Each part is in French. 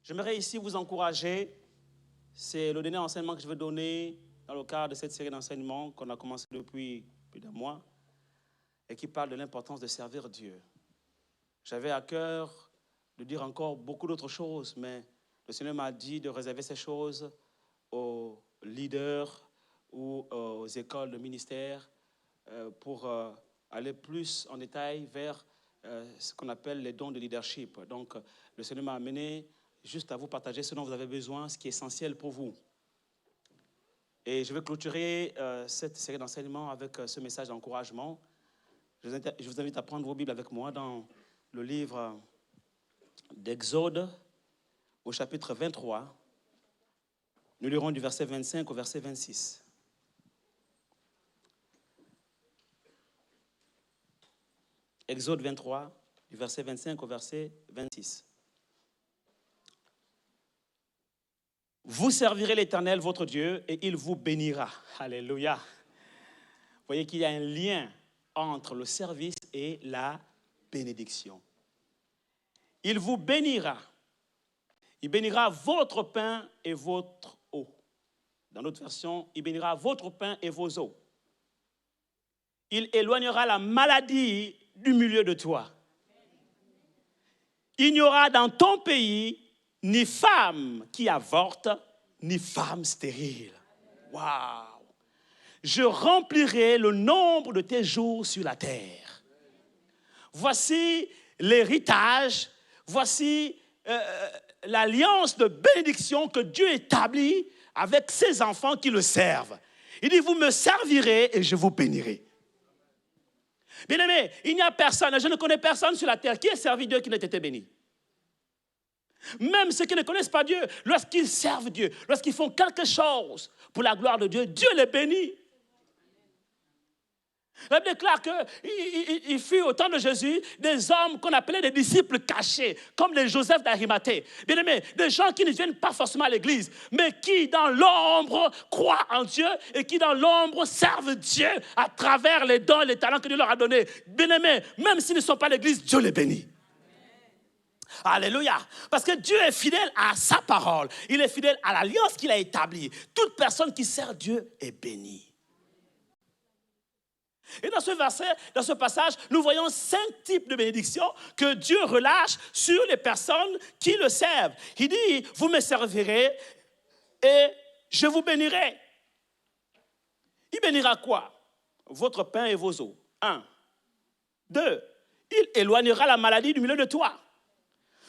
J'aimerais ici vous encourager. C'est le dernier enseignement que je vais donner dans le cadre de cette série d'enseignements qu'on a commencé depuis plus d'un mois et qui parle de l'importance de servir Dieu. J'avais à cœur de dire encore beaucoup d'autres choses, mais le Seigneur m'a dit de réserver ces choses aux leaders ou aux écoles de ministère pour aller plus en détail vers ce qu'on appelle les dons de leadership. Donc, le Seigneur m'a amené juste à vous partager ce dont vous avez besoin, ce qui est essentiel pour vous. Et je vais clôturer cette série d'enseignements avec ce message d'encouragement. Je vous invite à prendre vos Bibles avec moi dans le livre d'Exode, au chapitre 23. Nous lirons du verset 25 au verset 26. Exode 23, du verset 25 au verset 26. Vous servirez l'Éternel, votre Dieu, et il vous bénira. Alléluia. Vous voyez qu'il y a un lien entre le service et la bénédiction. Il vous bénira. Il bénira votre pain et votre eau. Dans notre version, il bénira votre pain et vos eaux. Il éloignera la maladie du milieu de toi. Il n'y aura dans ton pays ni femme qui avorte, ni femme stérile. Waouh! Je remplirai le nombre de tes jours sur la terre. Voici l'héritage, voici l'alliance de bénédiction que Dieu établit avec ses enfants qui le servent. Il dit, vous me servirez et je vous bénirai. Bien-aimé, il n'y a personne, je ne connais personne sur la terre qui ait servi Dieu qui n'ait été béni. Même ceux qui ne connaissent pas Dieu, lorsqu'ils servent Dieu, lorsqu'ils font quelque chose pour la gloire de Dieu, Dieu les bénit. La Bible déclare qu'il fut au temps de Jésus des hommes qu'on appelait des disciples cachés, comme les Joseph d'Arimathée. Bien aimé, des gens qui ne viennent pas forcément à l'église, mais qui dans l'ombre croient en Dieu et qui dans l'ombre servent Dieu à travers les dons et les talents que Dieu leur a donnés. Bien aimé, même s'ils ne sont pas à l'église, Dieu les bénit. Alléluia. Parce que Dieu est fidèle à sa parole. Il est fidèle à l'alliance qu'il a établie. Toute personne qui sert Dieu est bénie. Et dans ce verset, dans ce passage, nous voyons 5 types de bénédictions que Dieu relâche sur les personnes qui le servent. Il dit, vous me servirez et je vous bénirai. Il bénira quoi? Votre pain et vos eaux. 1. 2. Il éloignera la maladie du milieu de toi.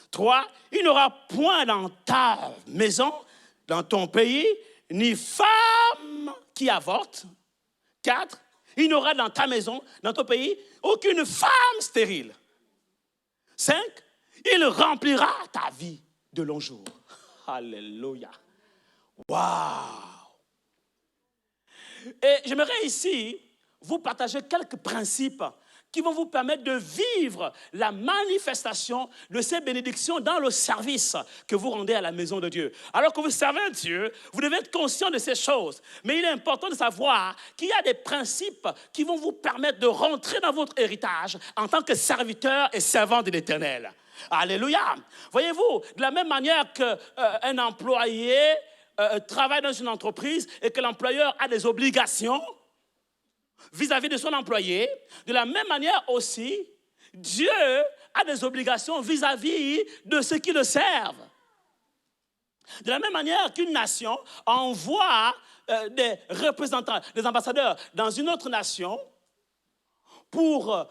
3. Il n'y aura point dans ta maison, dans ton pays, ni femme qui avorte. 4. Il n'y aura dans ta maison, dans ton pays, aucune femme stérile. 5. Il remplira ta vie de longs jours. Alléluia. Waouh. Et j'aimerais ici vous partager quelques principes qui vont vous permettre de vivre la manifestation de ces bénédictions dans le service que vous rendez à la maison de Dieu. Alors que vous servez Dieu, vous devez être conscient de ces choses. Mais il est important de savoir qu'il y a des principes qui vont vous permettre de rentrer dans votre héritage en tant que serviteur et servant de l'Éternel. Alléluia. Voyez-vous, de la même manière qu'un employé travaille dans une entreprise et que l'employeur a des obligations vis-à-vis de son employé, de la même manière aussi, Dieu a des obligations vis-à-vis de ceux qui le servent. De la même manière qu'une nation envoie des représentants, des ambassadeurs dans une autre nation pour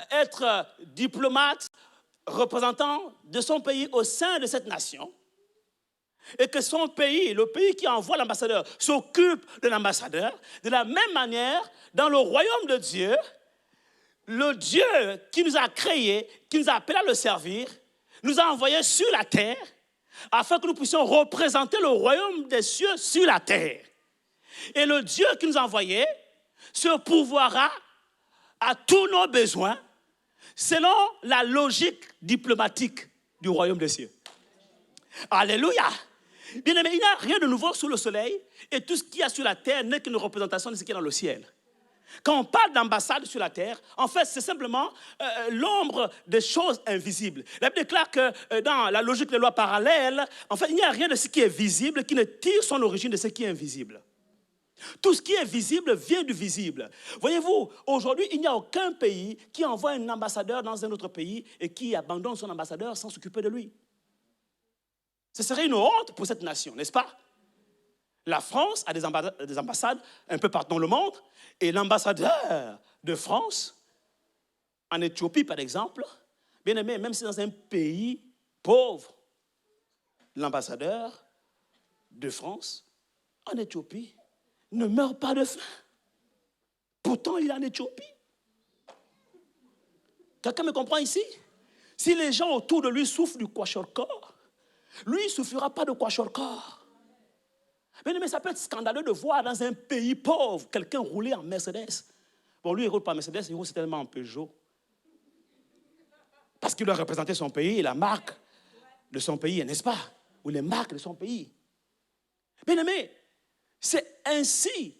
être diplomate, représentant de son pays au sein de cette nation, et que son pays, le pays qui envoie l'ambassadeur, s'occupe de l'ambassadeur, de la même manière, dans le royaume de Dieu, le Dieu qui nous a créés, qui nous a appelés à le servir, nous a envoyés sur la terre afin que nous puissions représenter le royaume des cieux sur la terre. Et le Dieu qui nous a envoyés se pourvoira à tous nos besoins selon la logique diplomatique du royaume des cieux. Alléluia. Bien aimé, il n'y a rien de nouveau sous le soleil et tout ce qu'il y a sur la terre n'est qu'une représentation de ce qui est dans le ciel. Quand on parle d'ambassade sur la terre, en fait, c'est simplement l'ombre des choses invisibles. La Bible déclare que dans la logique des lois parallèles, en fait, il n'y a rien de ce qui est visible qui ne tire son origine de ce qui est invisible. Tout ce qui est visible vient du visible. Voyez-vous, aujourd'hui, il n'y a aucun pays qui envoie un ambassadeur dans un autre pays et qui abandonne son ambassadeur sans s'occuper de lui. Ce serait une honte pour cette nation, n'est-ce pas? La France a des ambassades un peu partout dans le monde, et l'ambassadeur de France, en Éthiopie par exemple, bien aimé, même si dans un pays pauvre, l'ambassadeur de France en Éthiopie ne meurt pas de faim. Pourtant, il est en Éthiopie. Quelqu'un me comprend ici? Si les gens autour de lui souffrent du kwashiorkor, lui, il ne souffrira pas de kwashiorkor. Mais ça peut être scandaleux de voir dans un pays pauvre quelqu'un rouler en Mercedes. Bon, lui, il ne roule pas en Mercedes, il roule certainement en Peugeot. Parce qu'il doit représenter son pays et la marque de son pays, n'est-ce pas? Ou les marques de son pays. Bien aimé, c'est ainsi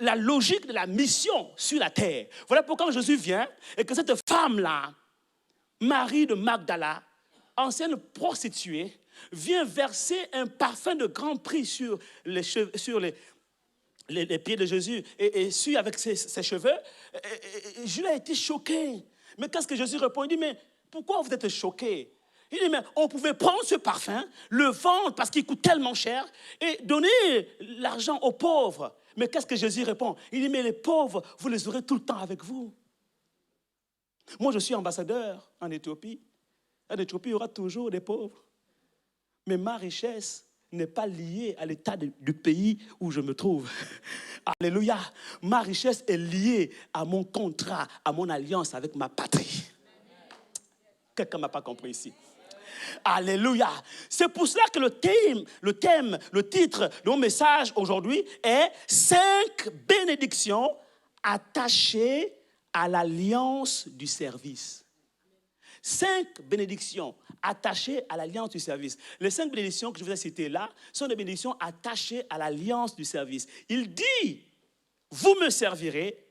la logique de la mission sur la terre. Voilà pourquoi Jésus vient et que cette femme-là, Marie de Magdala, ancienne prostituée, vient verser un parfum de grand prix sur les pieds de Jésus et suit avec ses cheveux. Et Jules a été choqué. Mais qu'est-ce que Jésus répond? Il dit, mais pourquoi vous êtes choqué? Il dit, mais on pouvait prendre ce parfum, le vendre parce qu'il coûte tellement cher et donner l'argent aux pauvres. Mais qu'est-ce que Jésus répond? Il dit, mais les pauvres, vous les aurez tout le temps avec vous. Moi, je suis ambassadeur en Éthiopie. En Éthiopie, il y aura toujours des pauvres. Mais ma richesse n'est pas liée à l'état du pays où je me trouve. Alléluia. Ma richesse est liée à mon contrat, à mon alliance avec ma patrie. Quelqu'un ne m'a pas compris ici. Alléluia. C'est pour cela que le titre de mon message aujourd'hui est 5 bénédictions attachées à l'alliance du service. 5 bénédictions attachées à l'alliance du service. Les 5 bénédictions que je vous ai citées là sont des bénédictions attachées à l'alliance du service. Il dit, vous me servirez,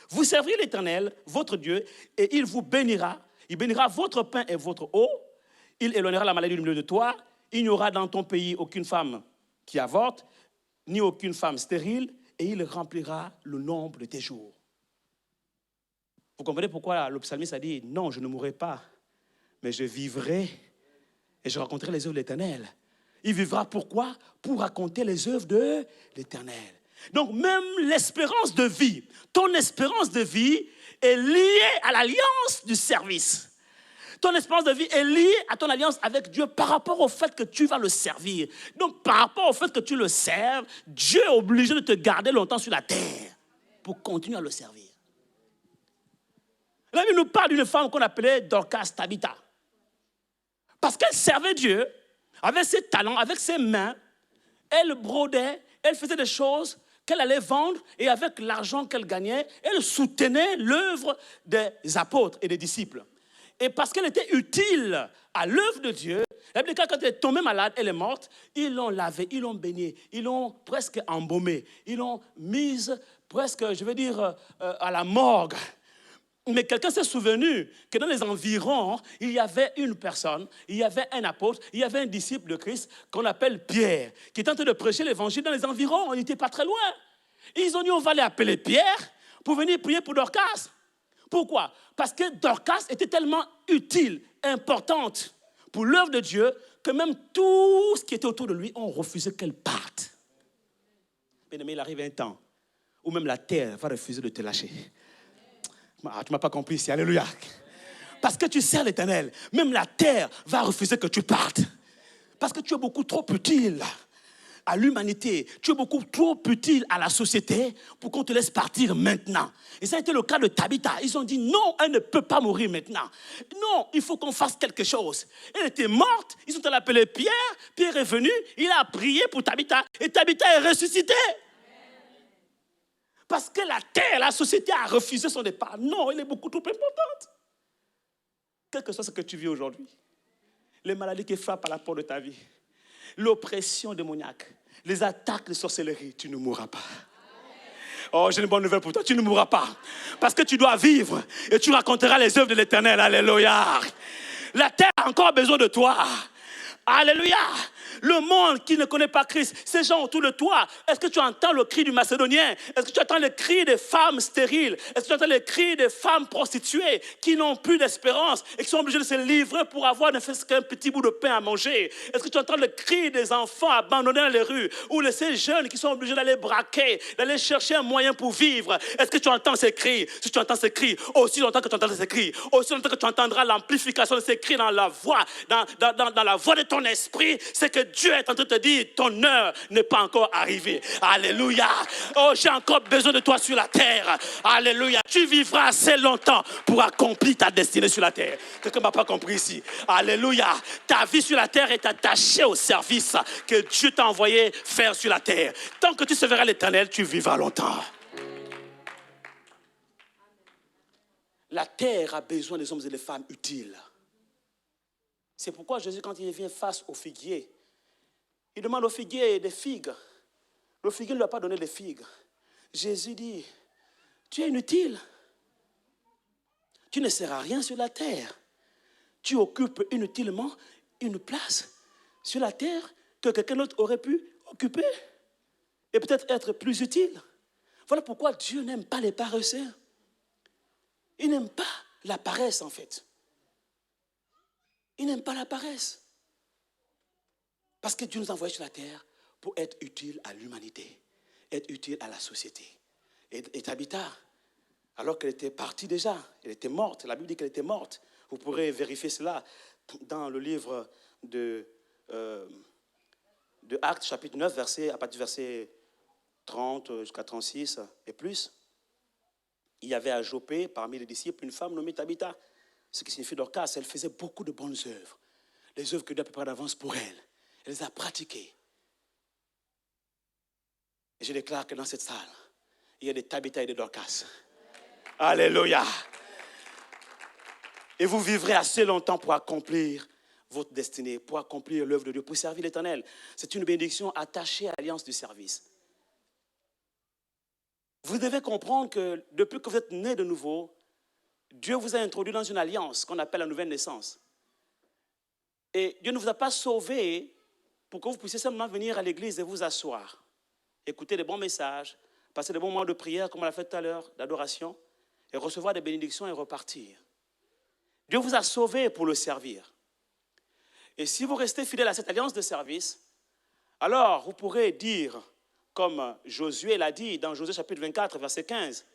vous servirez l'Éternel, votre Dieu, et il vous bénira. Il bénira votre pain et votre eau. Il éloignera la maladie du milieu de toi. Il n'y aura dans ton pays aucune femme qui avorte, ni aucune femme stérile, et il remplira le nombre de tes jours. Vous comprenez pourquoi le psalmiste a dit, non, je ne mourrai pas, mais je vivrai et je raconterai les œuvres de l'Éternel. Il vivra pourquoi? Pour raconter les œuvres de l'Éternel. Donc même l'espérance de vie, ton espérance de vie est liée à l'alliance du service. Ton espérance de vie est liée à ton alliance avec Dieu par rapport au fait que tu vas le servir. Donc par rapport au fait que tu le serves, Dieu est obligé de te garder longtemps sur la terre pour continuer à le servir. La Bible nous parle d'une femme qu'on appelait Dorcas Tabitha. Parce qu'elle servait Dieu avec ses talents, avec ses mains. Elle brodait, elle faisait des choses qu'elle allait vendre et avec l'argent qu'elle gagnait, elle soutenait l'œuvre des apôtres et des disciples. Et parce qu'elle était utile à l'œuvre de Dieu, la Bible dit que quand elle est tombée malade, elle est morte, ils l'ont lavée, ils l'ont baignée, ils l'ont presque embaumée, ils l'ont mise presque, je veux dire, à la morgue. Mais quelqu'un s'est souvenu que dans les environs, il y avait une personne, il y avait un apôtre, il y avait un disciple de Christ qu'on appelle Pierre, qui est en train de prêcher l'évangile dans les environs. Il n'était pas très loin. Et ils ont dit, on va aller appeler Pierre pour venir prier pour Dorcas. Pourquoi? Parce que Dorcas était tellement utile, importante pour l'œuvre de Dieu, que même tout ce qui était autour de lui ont refusé qu'elle parte. Bien aimé, il arrive un temps où même la terre va refuser de te lâcher. Ah, tu ne m'as pas compris ici, alléluia. Parce que tu sers l'Éternel, même la terre va refuser que tu partes. Parce que tu es beaucoup trop utile à l'humanité, tu es beaucoup trop utile à la société pour qu'on te laisse partir maintenant. Et ça a été le cas de Tabitha. Ils ont dit non, elle ne peut pas mourir maintenant. Non, il faut qu'on fasse quelque chose. Elle était morte, ils ont appelé Pierre, Pierre est venu, il a prié pour Tabitha et Tabitha est ressuscitée. Parce que la terre, la société a refusé son départ. Non, elle est beaucoup trop importante. Quel que soit ce que tu vis aujourd'hui, les maladies qui frappent à la porte de ta vie, l'oppression démoniaque, les attaques de sorcellerie, tu ne mourras pas. Oh, j'ai une bonne nouvelle pour toi. Tu ne mourras pas. Parce que tu dois vivre et tu raconteras les œuvres de l'Éternel. Alléluia. La terre a encore besoin de toi. Alléluia. Le monde qui ne connaît pas Christ, ces gens autour de toi, est-ce que tu entends le cri du Macédonien? Est-ce que tu entends le cri des femmes stériles? Est-ce que tu entends le cri des femmes prostituées qui n'ont plus d'espérance et qui sont obligées de se livrer pour avoir ne fût-ce qu'un petit bout de pain à manger? Est-ce que tu entends le cri des enfants abandonnés dans les rues ou de ces jeunes qui sont obligés d'aller braquer, d'aller chercher un moyen pour vivre? Est-ce que tu entends ces cris? Si tu entends ces cris, aussi longtemps que tu entends ces cris, aussi longtemps que tu entendras l'amplification de ces cris dans la voix, dans la voix de ton esprit, c'est que Dieu est en train de te dire, ton heure n'est pas encore arrivée. Alléluia. Oh, j'ai encore besoin de toi sur la terre. Alléluia. Tu vivras assez longtemps pour accomplir ta destinée sur la terre. Quelqu'un ne m'a pas compris ici. Alléluia. Ta vie sur la terre est attachée au service que Dieu t'a envoyé faire sur la terre. Tant que tu serviras l'Éternel, tu vivras longtemps. La terre a besoin des hommes et des femmes utiles. C'est pourquoi Jésus, quand il vient face au figuier, il demande au figuier des figues. Le figuier ne lui a pas donné des figues. Jésus dit, tu es inutile. Tu ne sers à rien sur la terre. Tu occupes inutilement une place sur la terre que quelqu'un d'autre aurait pu occuper et peut-être être plus utile. Voilà pourquoi Dieu n'aime pas les paresseux. Il n'aime pas la paresse en fait. Il n'aime pas la paresse. Parce que Dieu nous a envoyés sur la terre pour être utile à l'humanité, être utile à la société. Et Tabitha, alors qu'elle était partie déjà, elle était morte, la Bible dit qu'elle était morte. Vous pourrez vérifier cela dans le livre de Actes, chapitre 9, à partir du verset 30 jusqu'à 36 et plus. Il y avait à Joppé, parmi les disciples, une femme nommée Tabitha, ce qui signifie Dorcas. Elle faisait beaucoup de bonnes œuvres, les œuvres que Dieu a préparées d'avance pour elle. Elle les a pratiquées. Et je déclare que dans cette salle, il y a des Tabitha et des Dorcas. Alléluia. Et vous vivrez assez longtemps pour accomplir votre destinée, pour accomplir l'œuvre de Dieu, pour servir l'Éternel. C'est une bénédiction attachée à l'alliance du service. Vous devez comprendre que depuis que vous êtes né de nouveau, Dieu vous a introduit dans une alliance qu'on appelle la nouvelle naissance. Et Dieu ne vous a pas sauvé pour que vous puissiez simplement venir à l'église et vous asseoir, écouter des bons messages, passer des bons moments de prière comme on l'a fait tout à l'heure, d'adoration, et recevoir des bénédictions et repartir. Dieu vous a sauvé pour le servir. Et si vous restez fidèle à cette alliance de service, alors vous pourrez dire, comme Josué l'a dit dans Josué chapitre 24, verset 15,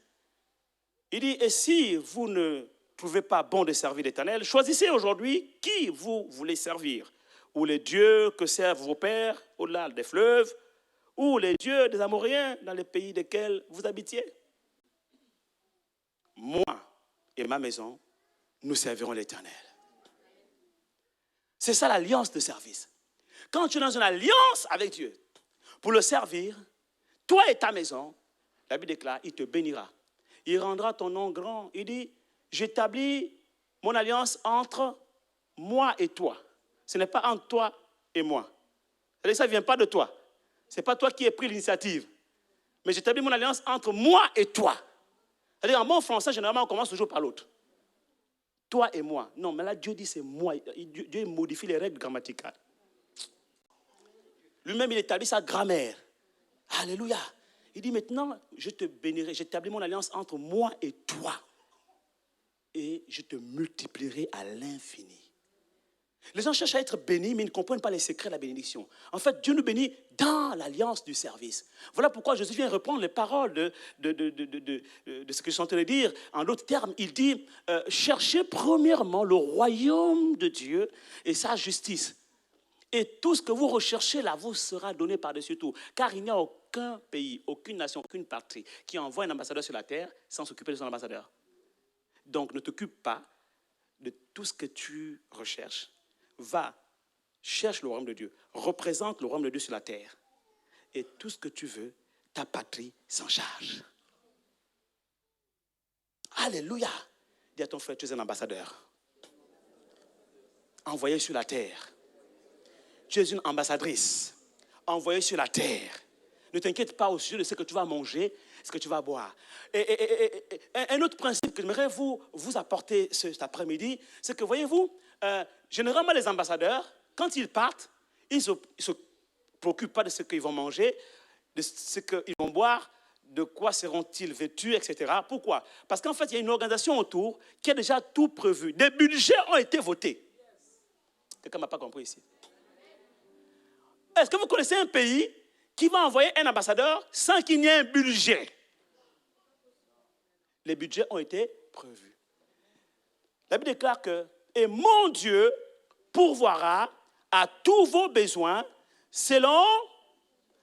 il dit, et si vous ne trouvez pas bon de servir l'Éternel, choisissez aujourd'hui qui vous voulez servir. Ou les dieux que servent vos pères au-delà des fleuves, ou les dieux des Amoréens dans les pays desquels vous habitiez. Moi et ma maison, nous servirons l'Éternel. C'est ça l'alliance de service. Quand tu es dans une alliance avec Dieu, pour le servir, toi et ta maison, la Bible déclare, il te bénira. Il rendra ton nom grand. Il dit, j'établis mon alliance entre moi et toi. Ce n'est pas entre toi et moi. Ça ne vient pas de toi. Ce n'est pas toi qui as pris l'initiative. Mais j'établis mon alliance entre moi et toi. C'est-à-dire, en bon français, généralement, on commence toujours par l'autre. Toi et moi. Non, mais là, Dieu dit c'est moi. Dieu modifie les règles grammaticales. Lui-même, il établit sa grammaire. Alléluia. Il dit maintenant, je te bénirai, j'établis mon alliance entre moi et toi. Et je te multiplierai à l'infini. Les gens cherchent à être bénis, mais ils ne comprennent pas les secrets de la bénédiction. En fait, Dieu nous bénit dans l'alliance du service. Voilà pourquoi Jésus vient reprendre les paroles de ce que je suis en train de dire. En d'autres termes, il dit, cherchez premièrement le royaume de Dieu et sa justice. Et tout ce que vous recherchez là vous sera donné par-dessus tout. Car il n'y a aucun pays, aucune nation, aucune patrie qui envoie un ambassadeur sur la terre sans s'occuper de son ambassadeur. Donc ne t'occupe pas de tout ce que tu recherches. Va, cherche le royaume de Dieu, représente le royaume de Dieu sur la terre. Et tout ce que tu veux, ta patrie s'en charge. Alléluia. Dis à ton frère, tu es un ambassadeur. Envoyé sur la terre. Tu es une ambassadrice. Envoyée sur la terre. Ne t'inquiète pas au sujet de ce que tu vas manger, ce que tu vas boire. Et un autre principe que j'aimerais vous apporter cet après-midi, c'est que, voyez-vous, généralement les ambassadeurs, quand ils partent, ils ne se préoccupent pas de ce qu'ils vont manger, de ce qu'ils vont boire, de quoi seront-ils vêtus, etc. Pourquoi? Parce qu'en fait, il y a une organisation autour qui a déjà tout prévu. Des budgets ont été votés. Quelqu'un ne m'a pas compris ici. Est-ce que vous connaissez un pays qui va envoyer un ambassadeur sans qu'il n'y ait un budget? Les budgets ont été prévus. La Bible déclare que « Et mon Dieu pourvoira à tous vos besoins selon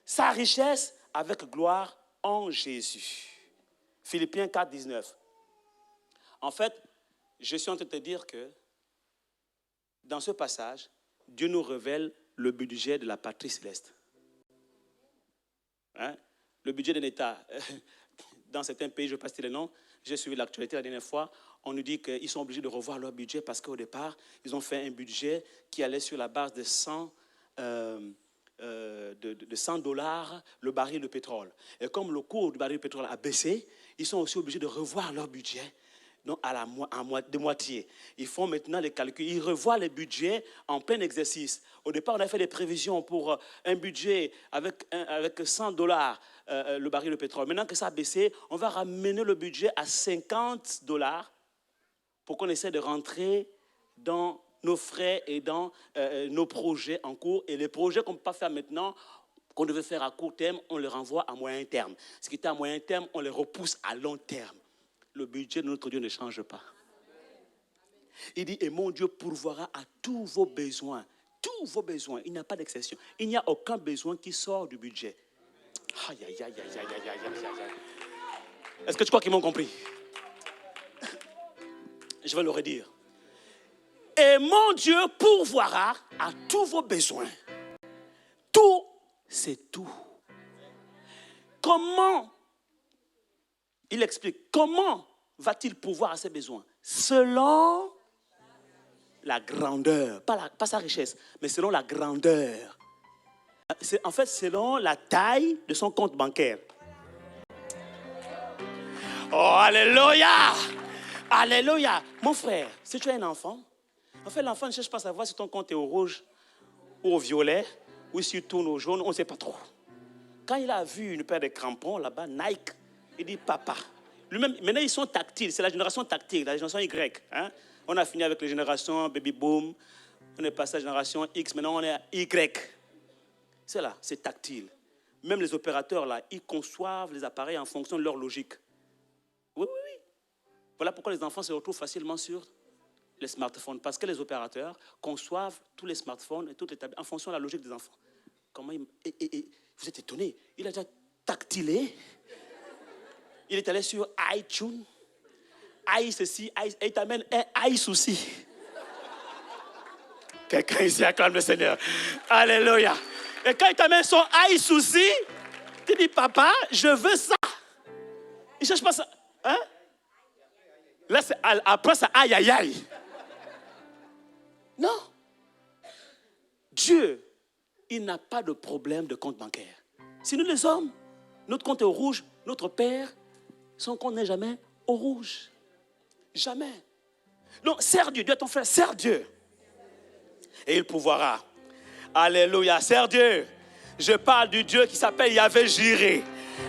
sa richesse avec gloire en Jésus. » Philippiens 4, 19. En fait, je suis en train de te dire que dans ce passage, Dieu nous révèle le budget de la patrie céleste. Hein? Le budget d'un État. Dans certains pays, je ne vais pas citer les noms, j'ai suivi l'actualité la dernière fois, on nous dit qu'ils sont obligés de revoir leur budget parce qu'au départ, ils ont fait un budget qui allait sur la base de 100 $, le baril de pétrole. Et comme le cours du baril de pétrole a baissé, ils sont aussi obligés de revoir leur budget. Donc de moitié. Ils font maintenant les calculs, ils revoient les budgets en plein exercice. Au départ, on a fait des prévisions pour un budget avec 100 $, le baril de pétrole. Maintenant que ça a baissé, on va ramener le budget à 50 $ pour qu'on essaie de rentrer dans nos frais et dans nos projets en cours. Et les projets qu'on ne peut pas faire maintenant, qu'on devait faire à court terme, on les renvoie à moyen terme. Ce qui était à moyen terme, on les repousse à long terme. Le budget de notre Dieu ne change pas. Il dit, et mon Dieu pourvoira à tous vos besoins. Tous vos besoins, il n'y a pas d'exception. Il n'y a aucun besoin qui sort du budget. Aïe, aïe, aïe, aïe, aïe, aïe, aïe, aïe. Est-ce que tu crois qu'ils m'ont compris? Je vais le redire. Et mon Dieu pourvoira à tous vos besoins. Tout, c'est tout. Comment? Il explique, comment va-t-il pourvoir à ses besoins? Selon la grandeur, pas sa richesse, mais selon la grandeur. En fait, selon la taille de son compte bancaire. Oh, alléluia! Alléluia! Mon frère, si tu as un enfant, en fait, l'enfant ne cherche pas à savoir si ton compte est au rouge ou au violet, ou s'il tourne au jaune, on ne sait pas trop. Quand il a vu une paire de crampons là-bas, Nike, il dit papa. Lui-même, maintenant, ils sont tactiles. C'est la génération tactile, la génération Y. Hein? On a fini avec les générations baby boom. On est passé à la génération X. Maintenant, on est à Y. C'est là, c'est tactile. Même les opérateurs, là, ils conçoivent les appareils en fonction de leur logique. Oui, oui, oui. Voilà pourquoi les enfants se retrouvent facilement sur les smartphones. Parce que les opérateurs conçoivent tous les smartphones et toutes les tablettes en fonction de la logique des enfants. Comment vous êtes étonnés. Il a déjà tactilé. Il est allé sur iTunes. Ice ceci, Ice, et il t'amène un Ice aussi. Quelqu'un ici acclame le Seigneur. Alléluia. Et quand il t'amène son Ice aussi, tu dis, papa, je veux ça. Il ne cherche pas ça. Hein? Là, après ça, aïe, aïe, aïe. Non. Dieu, il n'a pas de problème de compte bancaire. Si nous les hommes, notre compte est au rouge, notre Père, son compte n'est jamais au rouge. Jamais. Donc, sers Dieu. Dis à ton frère, sers Dieu. Et il pourvoira. Alléluia. Sers Dieu. Je parle du Dieu qui s'appelle Yahvé Jireh,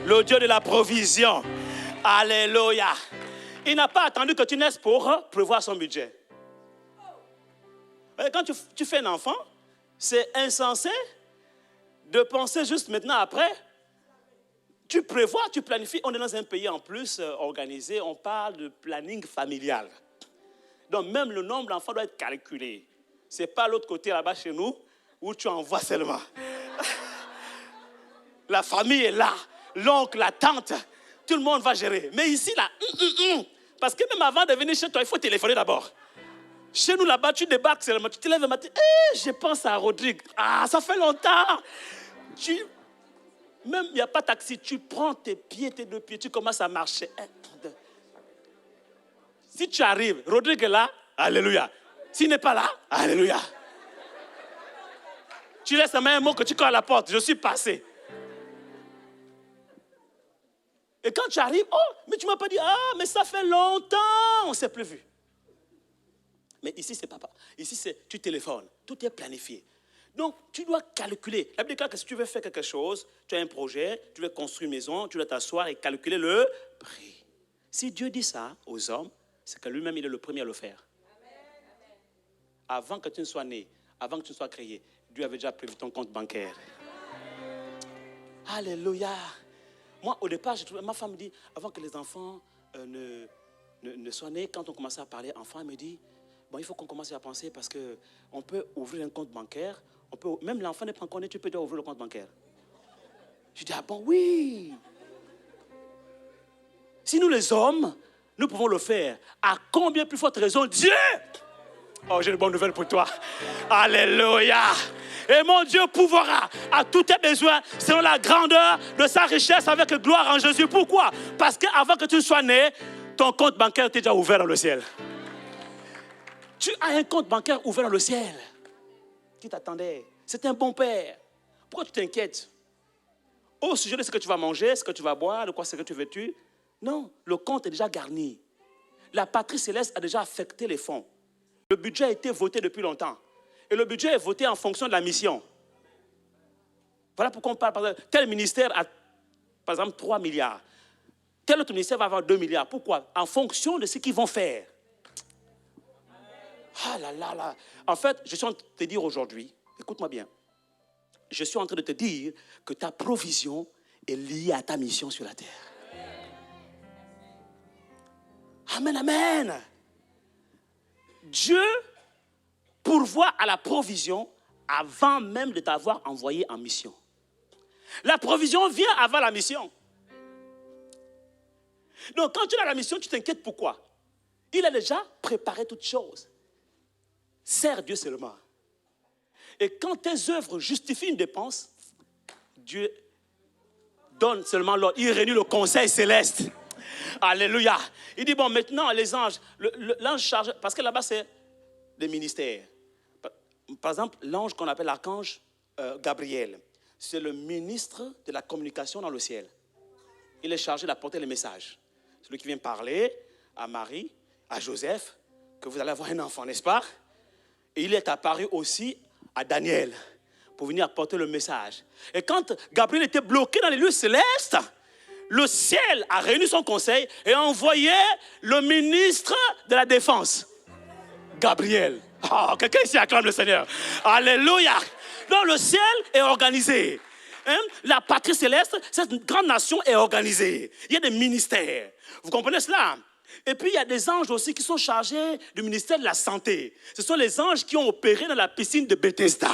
le Dieu de la provision. Alléluia. Il n'a pas attendu que tu naisses pour prévoir son budget. Quand tu fais un enfant, c'est insensé de penser juste maintenant après. Tu prévois, tu planifies. On est dans un pays en plus organisé, on parle de planning familial. Donc même le nombre d'enfants doit être calculé. Ce n'est pas l'autre côté là-bas chez nous où tu envoies seulement. La famille est là, l'oncle, la tante, tout le monde va gérer. Mais ici là, parce que même avant de venir chez toi, il faut téléphoner d'abord. Chez nous là-bas, tu débarques seulement, tu te lèves le matin, je pense à Rodrigue. Ah, ça fait longtemps. Même il n'y a pas de taxi, tu prends tes pieds, tes deux pieds, tu commences à marcher. Si tu arrives, Rodrigue est là, alléluia. S'il n'est pas là, alléluia. Tu laisses la main un mot que tu colles à la porte, je suis passé. Et quand tu arrives, oh, mais tu ne m'as pas dit, ah, mais ça fait longtemps, on ne s'est plus vu. Mais ici, c'est papa. Ici, c'est tu téléphones. Tout est planifié. Donc, tu dois calculer. La Bible déclare que si tu veux faire quelque chose, tu as un projet, tu veux construire une maison, tu dois t'asseoir et calculer le prix. Si Dieu dit ça aux hommes, c'est que lui-même, il est le premier à le faire. Amen. Avant que tu ne sois né, avant que tu ne sois créé, Dieu avait déjà prévu ton compte bancaire. Alléluia. Moi, au départ, ma femme me dit, avant que les enfants ne soient nés, quand on commençait à parler enfants, elle me dit, bon, il faut qu'on commence à penser parce qu'on peut ouvrir un compte bancaire, même l'enfant n'est pas encore né, tu peux déjà ouvrir le compte bancaire. Je dis, ah bon, oui. Si nous les hommes, nous pouvons le faire, à combien plus forte raison Dieu? Oh, j'ai une bonne nouvelle pour toi. Alléluia. Et mon Dieu pourvoira à tous tes besoins selon la grandeur de sa richesse avec gloire en Jésus. Pourquoi? Parce qu'avant que tu sois né, ton compte bancaire était déjà ouvert dans le ciel. Tu as un compte bancaire ouvert dans le ciel. Qui t'attendait? C'est un bon père. Pourquoi tu t'inquiètes? Au sujet de ce que tu vas manger, ce que tu vas boire, de quoi ce que tu veux-tu? Non, le compte est déjà garni. La patrie céleste a déjà affecté les fonds. Le budget a été voté depuis longtemps. Et le budget est voté en fonction de la mission. Voilà pourquoi on parle, par exemple, tel ministère a, par exemple, 3 milliards. Tel autre ministère va avoir 2 milliards. Pourquoi? En fonction de ce qu'ils vont faire. Ah là là là. En fait, je suis en train de te dire aujourd'hui, écoute-moi bien, je suis en train de te dire que ta provision est liée à ta mission sur la terre. Amen, amen. Dieu pourvoit à la provision avant même de t'avoir envoyé en mission. La provision vient avant la mission. Donc quand tu as la mission, tu t'inquiètes pourquoi? Il a déjà préparé toutes choses. Sers Dieu seulement. Et quand tes œuvres justifient une dépense, Dieu donne seulement l'ordre. Il réunit le conseil céleste. Alléluia. Il dit, bon, maintenant, les anges, l'ange chargé, parce que là-bas, c'est des ministères. Par exemple, l'ange qu'on appelle l'archange Gabriel, c'est le ministre de la communication dans le ciel. Il est chargé d'apporter les messages. Celui qui vient parler à Marie, à Joseph, que vous allez avoir un enfant, n'est-ce pas? Et il est apparu aussi à Daniel pour venir apporter le message. Et quand Gabriel était bloqué dans les lieux célestes, le ciel a réuni son conseil et a envoyé le ministre de la Défense, Gabriel. Oh, quelqu'un ici acclame le Seigneur. Alléluia. Donc le ciel est organisé. Hein? La patrie céleste, cette grande nation est organisée. Il y a des ministères. Vous comprenez cela? Et puis il y a des anges aussi qui sont chargés du ministère de la santé. Ce sont les anges qui ont opéré dans la piscine de Bethesda.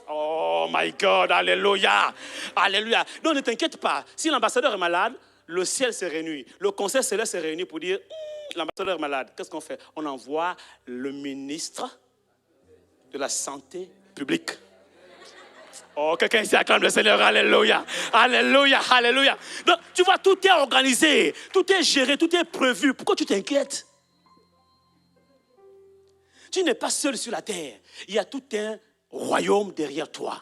Oh my God, alléluia, alléluia. Donc ne t'inquiète pas, si l'ambassadeur est malade, le ciel se réunit. Le conseil céleste se réunit pour dire, l'ambassadeur est malade. Qu'est-ce qu'on fait? On envoie le ministre de la santé publique. Oh, quelqu'un ici acclame le Seigneur, alléluia, alléluia, alléluia. Donc tu vois, tout est organisé, tout est géré, tout est prévu. Pourquoi tu t'inquiètes? Tu n'es pas seul sur la terre. Il y a tout un royaume derrière toi.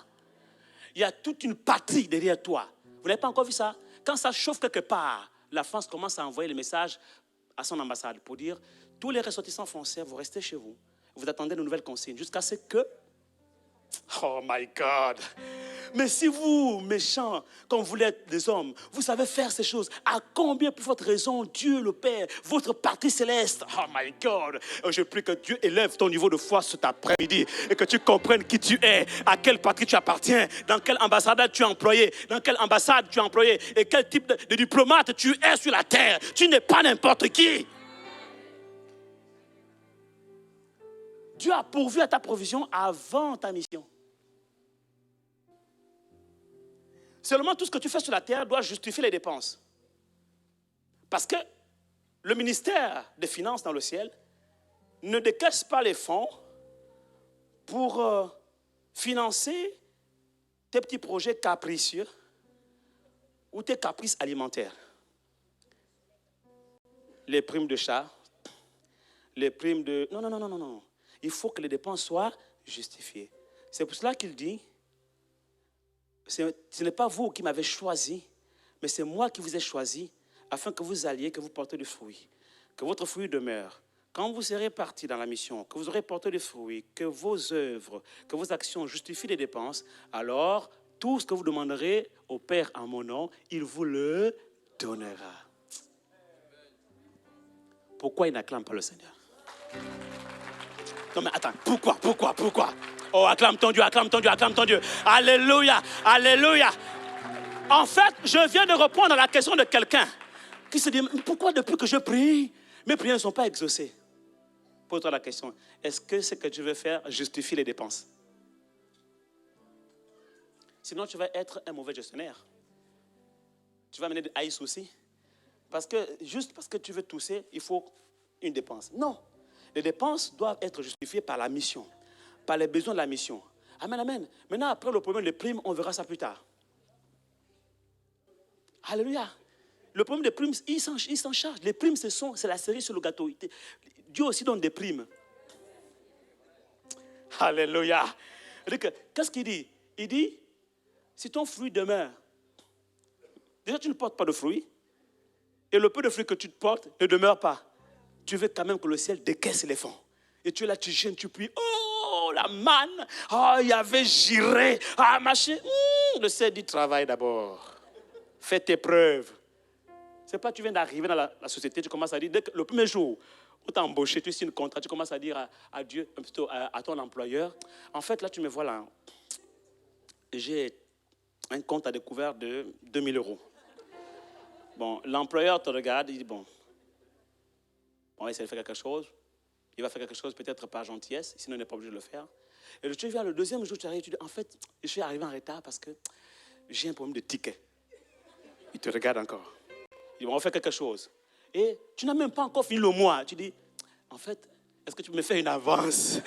Il y a toute une patrie derrière toi. Vous n'avez pas encore vu ça? Quand ça chauffe quelque part, la France commence à envoyer le message à son ambassade pour dire, tous les ressortissants français, vous restez chez vous. Vous attendez de nouvelles consignes jusqu'à ce que... Oh my God! Mais si vous, méchants, comme vous l'êtes des hommes, vous savez faire ces choses, à combien plus forte raison Dieu le Père, votre patrie céleste? Oh my God! Je prie que Dieu élève ton niveau de foi cet après-midi et que tu comprennes qui tu es, à quelle patrie tu appartiens, dans quelle ambassade tu es employé, dans quelle ambassade tu es employé et quel type de diplomate tu es sur la terre. Tu n'es pas n'importe qui. Dieu a pourvu à ta provision avant ta mission. Seulement tout ce que tu fais sur la terre doit justifier les dépenses. Parce que le ministère des Finances dans le ciel ne décaisse pas les fonds pour financer tes petits projets capricieux ou tes caprices alimentaires. Les primes de chat, les primes de... Non. Il faut que les dépenses soient justifiées. C'est pour cela qu'il dit, ce n'est pas vous qui m'avez choisi, mais c'est moi qui vous ai choisi afin que vous alliez, que vous portez du fruit, que votre fruit demeure. Quand vous serez partis dans la mission, que vous aurez porté des fruits, que vos œuvres, que vos actions justifient les dépenses, alors tout ce que vous demanderez au Père en mon nom, il vous le donnera. Pourquoi il n'acclame pas le Seigneur? Non mais attends, pourquoi? Oh, acclame ton Dieu, acclame ton Dieu, acclame ton Dieu. Alléluia, alléluia. En fait, je viens de répondre à la question de quelqu'un qui se dit, pourquoi depuis que je prie, mes prières ne sont pas exaucées? Pose-toi la question, est-ce que ce que tu veux faire justifie les dépenses? Sinon, tu vas être un mauvais gestionnaire. Tu vas mener à des soucis. Parce que, juste parce que tu veux tousser, il faut une dépense. Non. Les dépenses doivent être justifiées par la mission, par les besoins de la mission. Amen, amen. Maintenant, après le problème des primes, on verra ça plus tard. Alléluia. Le problème des primes, il s'en charge. Les primes, c'est la cerise sur le gâteau. Dieu aussi donne des primes. Alléluia. Qu'est-ce qu'il dit? Il dit, si ton fruit demeure, déjà tu ne portes pas de fruits, et le peu de fruits que tu te portes ne demeure pas. Tu veux quand même que le ciel décaisse les fonds. Et tu es là, tu gênes, tu pries. Oh, la manne. Oh, il y avait giré. Ah, machin. Le ciel dit, travaille d'abord. Fais tes preuves. C'est pas tu viens d'arriver dans la société, tu commences à dire, dès que, le premier jour, où tu as embauché, tu signes un contrat, tu commences à dire à Dieu, plutôt à ton employeur, en fait, là, tu me vois là, j'ai un compte à découvert de 2000 €. Bon, l'employeur te regarde, il dit, bon, on va essayer de faire quelque chose. Il va faire quelque chose peut-être par gentillesse, sinon il n'est pas obligé de le faire. Et tu viens le deuxième jour, tu arrives, tu dis, en fait, je suis arrivé en retard parce que j'ai un problème de ticket. Il te regarde encore. Il dit, bon, on va faire quelque chose. Et tu n'as même pas encore fini le mois. Tu dis, en fait, est-ce que tu me fais une avance?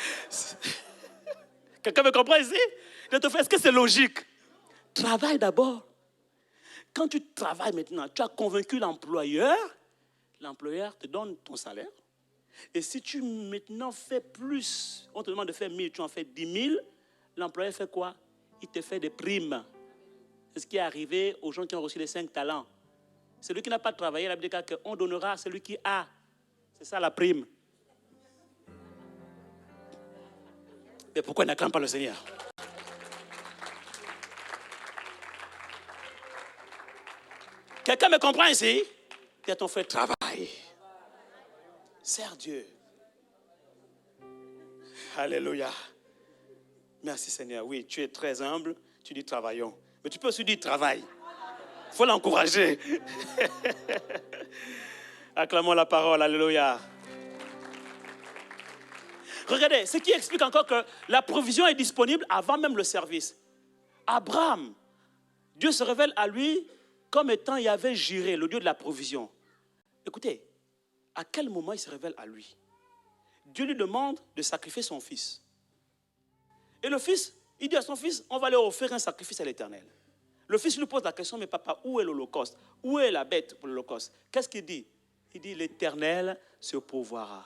Quelqu'un me comprend ici? Est-ce que c'est logique? Travaille d'abord. Quand tu travailles maintenant, tu as convaincu l'employeur te donne ton salaire. Et si tu maintenant fais plus, on te demande de faire 1000, tu en fais 10 000, l'employeur fait quoi? Il te fait des primes. C'est ce qui est arrivé aux gens qui ont reçu les 5 talents. Celui qui n'a pas travaillé, la Bible dit qu'on donnera à celui qui a. C'est ça la prime. Mais pourquoi il n'acclame pas le Seigneur? Quelqu'un me comprend ici? Dis à ton frère, travaille. Sers Dieu. Alléluia. Merci Seigneur. Oui, tu es très humble. Tu dis travaillons. Mais tu peux aussi dire travail. Il faut l'encourager. Acclamons la parole. Alléluia. Regardez, ce qui explique encore que la provision est disponible avant même le service. Abraham, Dieu se révèle à lui comme étant Yahvé Jiré, le Dieu de la provision. Écoutez, à quel moment il se révèle à lui? Dieu lui demande de sacrifier son fils. Et le fils, il dit à son fils, on va lui offrir un sacrifice à l'Éternel. Le fils lui pose la question, mais papa, où est l'Holocauste? Où est la bête pour l'Holocauste? Qu'est-ce qu'il dit? Il dit, l'Éternel se pourvoira.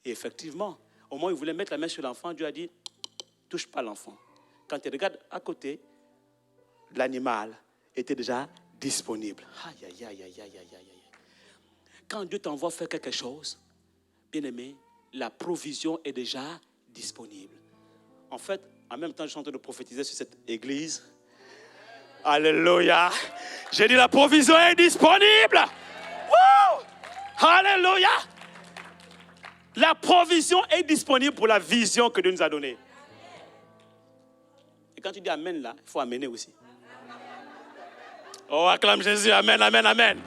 Et effectivement, au moment où il voulait mettre la main sur l'enfant, Dieu a dit, touche pas l'enfant. Quand il regarde à côté, l'animal était déjà disponible. Aïe, aïe, aïe, aïe, aïe, aïe, aïe. Quand Dieu t'envoie faire quelque chose, bien aimé, la provision est déjà disponible. En fait, en même temps, je suis en train de prophétiser sur cette église. Alléluia. J'ai dit la provision est disponible. Woo! Alléluia. La provision est disponible pour la vision que Dieu nous a donnée. Et quand tu dis amen là, il faut amener aussi. Oh, acclame Jésus. Amen, amen, amen.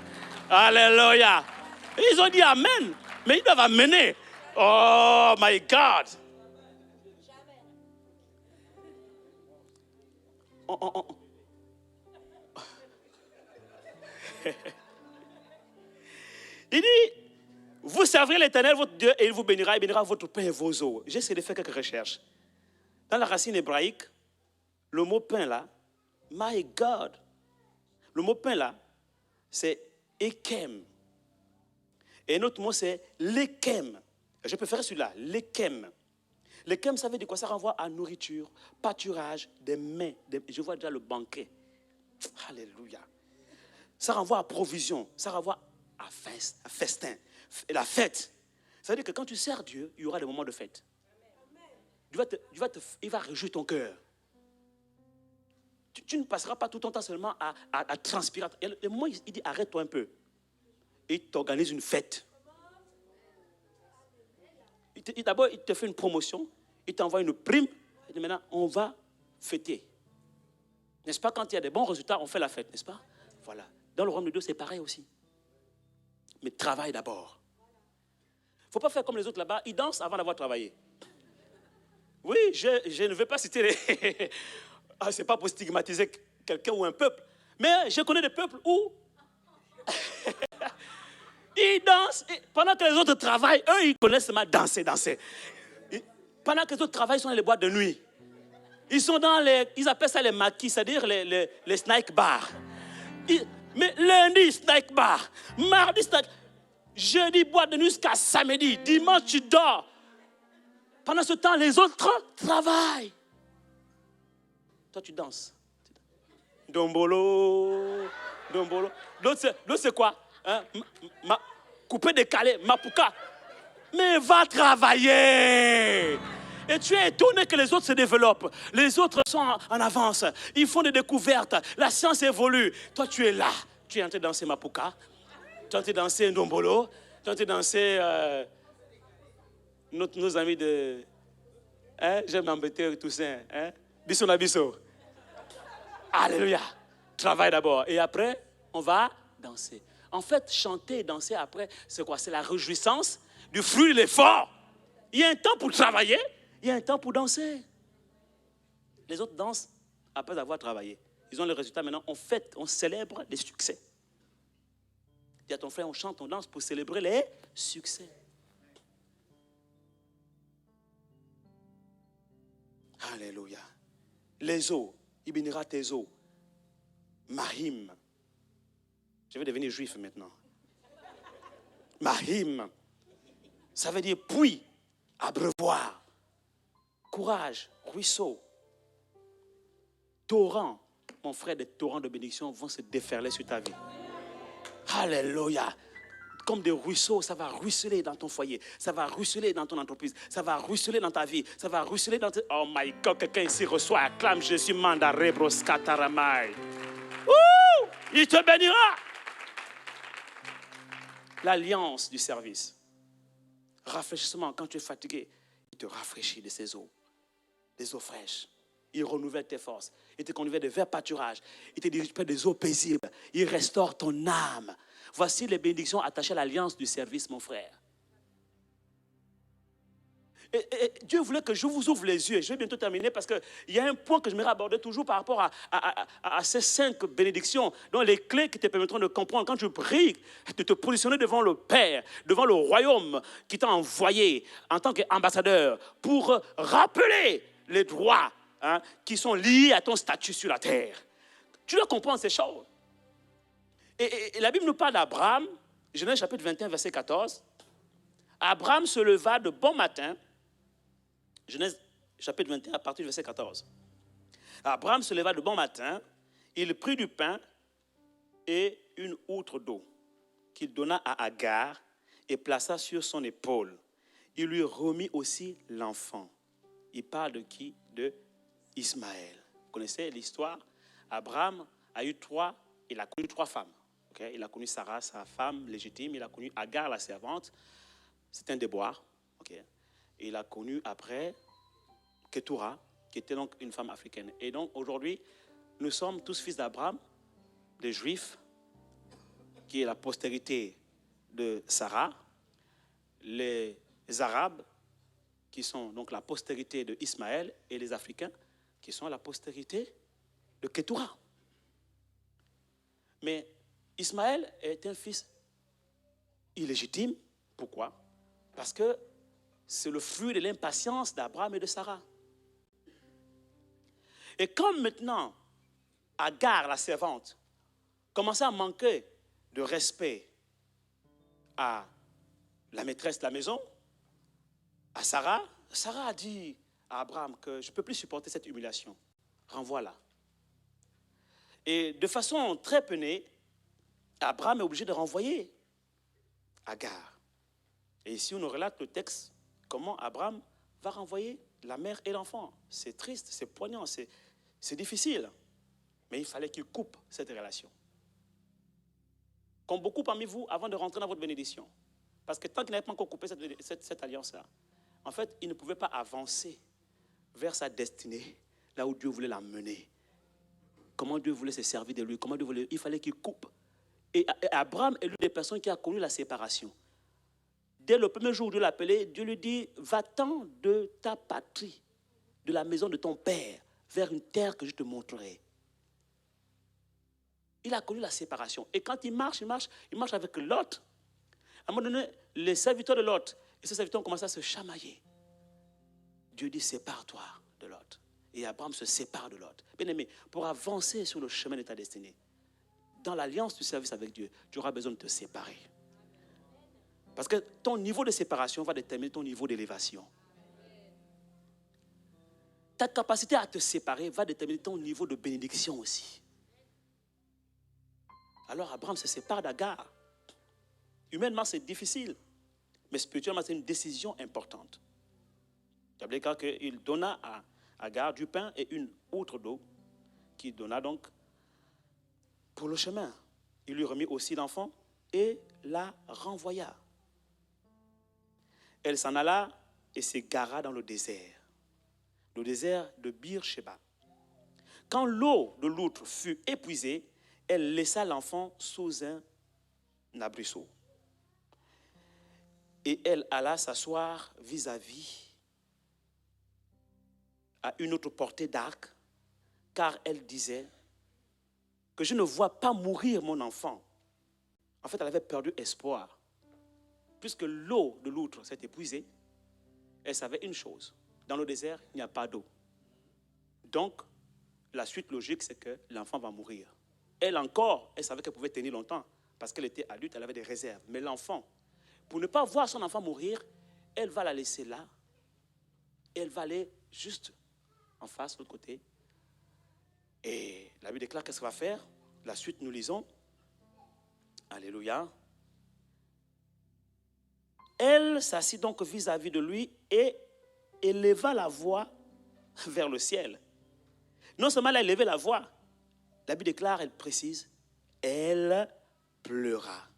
Alléluia. Ils ont dit amen, mais ils doivent amener. Oh my God. Il dit, vous servirez l'Éternel, votre Dieu, et il vous bénira, il bénira votre pain et vos eaux. J'ai essayé de faire quelques recherches. Dans la racine hébraïque, le mot pain là, my God, le mot pain là, c'est ekem. Et un autre mot, c'est lekem. Je préfère celui-là, lekem. Lekem, ça veut dire quoi? Ça renvoie à nourriture, pâturage, des mets. Je vois déjà le banquet. Alléluia. Ça renvoie à provision, ça renvoie à festin, la fête. Ça veut dire que quand tu sers Dieu, il y aura des moments de fête. Il va réjouir ton cœur. Tu ne passeras pas tout ton temps seulement à transpirer. Et le moment il dit arrête-toi un peu. Et il t'organise une fête. D'abord, il te fait une promotion, il t'envoie une prime. Il dit maintenant, on va fêter. N'est-ce pas, quand il y a des bons résultats, on fait la fête, n'est-ce pas? Voilà. Dans le royaume de Dieu, c'est pareil aussi. Mais travaille d'abord. Il ne faut pas faire comme les autres là-bas, ils dansent avant d'avoir travaillé. Oui, je ne veux pas citer les... Ah, ce n'est pas pour stigmatiser quelqu'un ou un peuple. Mais je connais des peuples où ils dansent. Et pendant que les autres travaillent, eux, ils connaissent seulement danser. Pendant que les autres travaillent, ils sont dans les boîtes de nuit. Ils sont dans ils appellent ça les maquis, c'est-à-dire les snack bars. Mais lundi, snack bar. Mardi, snack. Jeudi, boîte de nuit jusqu'à samedi. Dimanche, tu dors. Pendant ce temps, les autres travaillent. Toi, tu danses. Dombolo. L'autre, c'est quoi? Hein? Coupé, décalé, mapuka. Mais va travailler. Et tu es étonné que les autres se développent. Les autres sont en avance. Ils font des découvertes. La science évolue. Toi, tu es là. Tu es en train de danser mapuka. Tu es en train de danser ndombolo. Tu es en train de danser nos amis de... Hein? J'aime m'embêter Toussaint. Hein? Bisso na bisso. Alléluia. Travaille d'abord. Et après, on va danser. En fait, chanter et danser après, c'est quoi? C'est la réjouissance du fruit de l'effort. Il y a un temps pour travailler, il y a un temps pour danser. Les autres dansent après avoir travaillé. Ils ont le résultat maintenant. On fête, on célèbre les succès. Dis à ton frère, on chante, on danse pour célébrer les succès. Alléluia. Les eaux, il bénira tes eaux. Mahim. Je vais devenir juif maintenant. Mahim. Ça veut dire puits, abreuvoir, courage, ruisseau, torrent. Mon frère, des torrents de bénédiction vont se déferler sur ta vie. Alléluia. Comme des ruisseaux, ça va ruisseler dans ton foyer, ça va ruisseler dans ton entreprise, ça va ruisseler dans ta vie, ça va ruisseler dans... Oh my God, quelqu'un ici reçoit, acclame Jésus, mandare broskataramai. Ouh, il te bénira. L'alliance du service. Rafraîchissement, quand tu es fatigué, il te rafraîchit de ses eaux, des eaux fraîches. Il renouvelle tes forces, il te conduit vers pâturage, il te dirige près des eaux paisibles, il restaure ton âme. Voici les bénédictions attachées à l'alliance du service, mon frère. Et Dieu voulait que je vous ouvre les yeux. Je vais bientôt terminer parce qu'il y a un point que je m'aimerais aborder toujours par rapport à ces 5 bénédictions, dont les clés qui te permettront de comprendre. Quand tu pries, de te positionner devant le Père, devant le royaume qui t'a envoyé en tant qu'ambassadeur pour rappeler les droits qui sont liés à ton statut sur la terre. Tu dois comprendre ces choses. Et la Bible nous parle d'Abraham, Genèse chapitre 21, verset 14. Abraham se leva de bon matin, Genèse chapitre 21, à partir du verset 14. Abraham se leva de bon matin, il prit du pain et une outre d'eau qu'il donna à Agar et plaça sur son épaule. Il lui remit aussi l'enfant. Il parle de qui? De Ismaël. Vous connaissez l'histoire? Abraham il a connu 3 femmes. Okay? Il a connu Sarah, sa femme légitime. Il a connu Agar, la servante. C'est un déboire. Okay? Et il a connu après Ketura, qui était donc une femme africaine. Et donc aujourd'hui, nous sommes tous fils d'Abraham, des Juifs, qui est la postérité de Sarah, les Arabes, qui sont donc la postérité de Ismaël, et les Africains, qui sont la postérité de Ketura. Mais Ismaël est un fils illégitime. Pourquoi? Parce que c'est le fruit de l'impatience d'Abraham et de Sarah. Et comme maintenant, Agar, la servante, commençait à manquer de respect à la maîtresse de la maison, à Sarah, Sarah a dit à Abraham que je ne peux plus supporter cette humiliation. Renvoie-la. Et de façon très peinée, Abraham est obligé de renvoyer Agar. Et ici, on nous relate le texte, comment Abraham va renvoyer la mère et l'enfant. C'est triste, c'est poignant, c'est difficile. Mais il fallait qu'il coupe cette relation. Comme beaucoup parmi vous, avant de rentrer dans votre bénédiction. Parce que tant qu'il n'avait pas encore coupé cette alliance-là, en fait, il ne pouvait pas avancer vers sa destinée, là où Dieu voulait l'amener. Comment Dieu voulait se servir de lui, comment Dieu voulait, il fallait qu'il coupe. Et Abraham est l'une des personnes qui a connu la séparation. Dès le premier jour où Dieu l'appelait, Dieu lui dit, va-t'en de ta patrie, de la maison de ton père, vers une terre que je te montrerai. Il a connu la séparation. Et quand il marche avec Lot. À un moment donné, les serviteurs de Lot, et ces serviteurs ont commencé à se chamailler. Dieu dit, sépare-toi de Lot. Et Abraham se sépare de Lot. Bien aimé, pour avancer sur le chemin de ta destinée, dans l'alliance du service avec Dieu, tu auras besoin de te séparer. Parce que ton niveau de séparation va déterminer ton niveau d'élévation. Ta capacité à te séparer va déterminer ton niveau de bénédiction aussi. Alors Abraham se sépare d'Agar. Humainement, c'est difficile. Mais spirituellement, c'est une décision importante. La Bible dit qu'il donna à Agar du pain et une outre d'eau, qu'il donna donc pour le chemin. Il lui remit aussi l'enfant et la renvoya. Elle s'en alla et s'égara dans le désert de Bir-Sheba. Quand l'eau de l'outre fut épuisée, elle laissa l'enfant sous un abrisseau. Et elle alla s'asseoir vis-à-vis à une autre portée d'arc, car elle disait que je ne vois pas mourir mon enfant. En fait, elle avait perdu espoir. Puisque l'eau de l'outre s'est épuisée, elle savait une chose. Dans le désert, il n'y a pas d'eau. Donc, la suite logique, c'est que l'enfant va mourir. Elle encore, elle savait qu'elle pouvait tenir longtemps, parce qu'elle était adulte, elle avait des réserves. Mais l'enfant, pour ne pas voir son enfant mourir, elle va la laisser là. Elle va aller juste en face, de l'autre côté. Et la Bible déclare qu'est-ce qu'elle va faire. La suite, nous lisons. Alléluia. Elle s'assit donc vis-à-vis de lui et éleva la voix vers le ciel. Non seulement elle a élevé la voix, la Bible déclare, elle précise, elle pleura.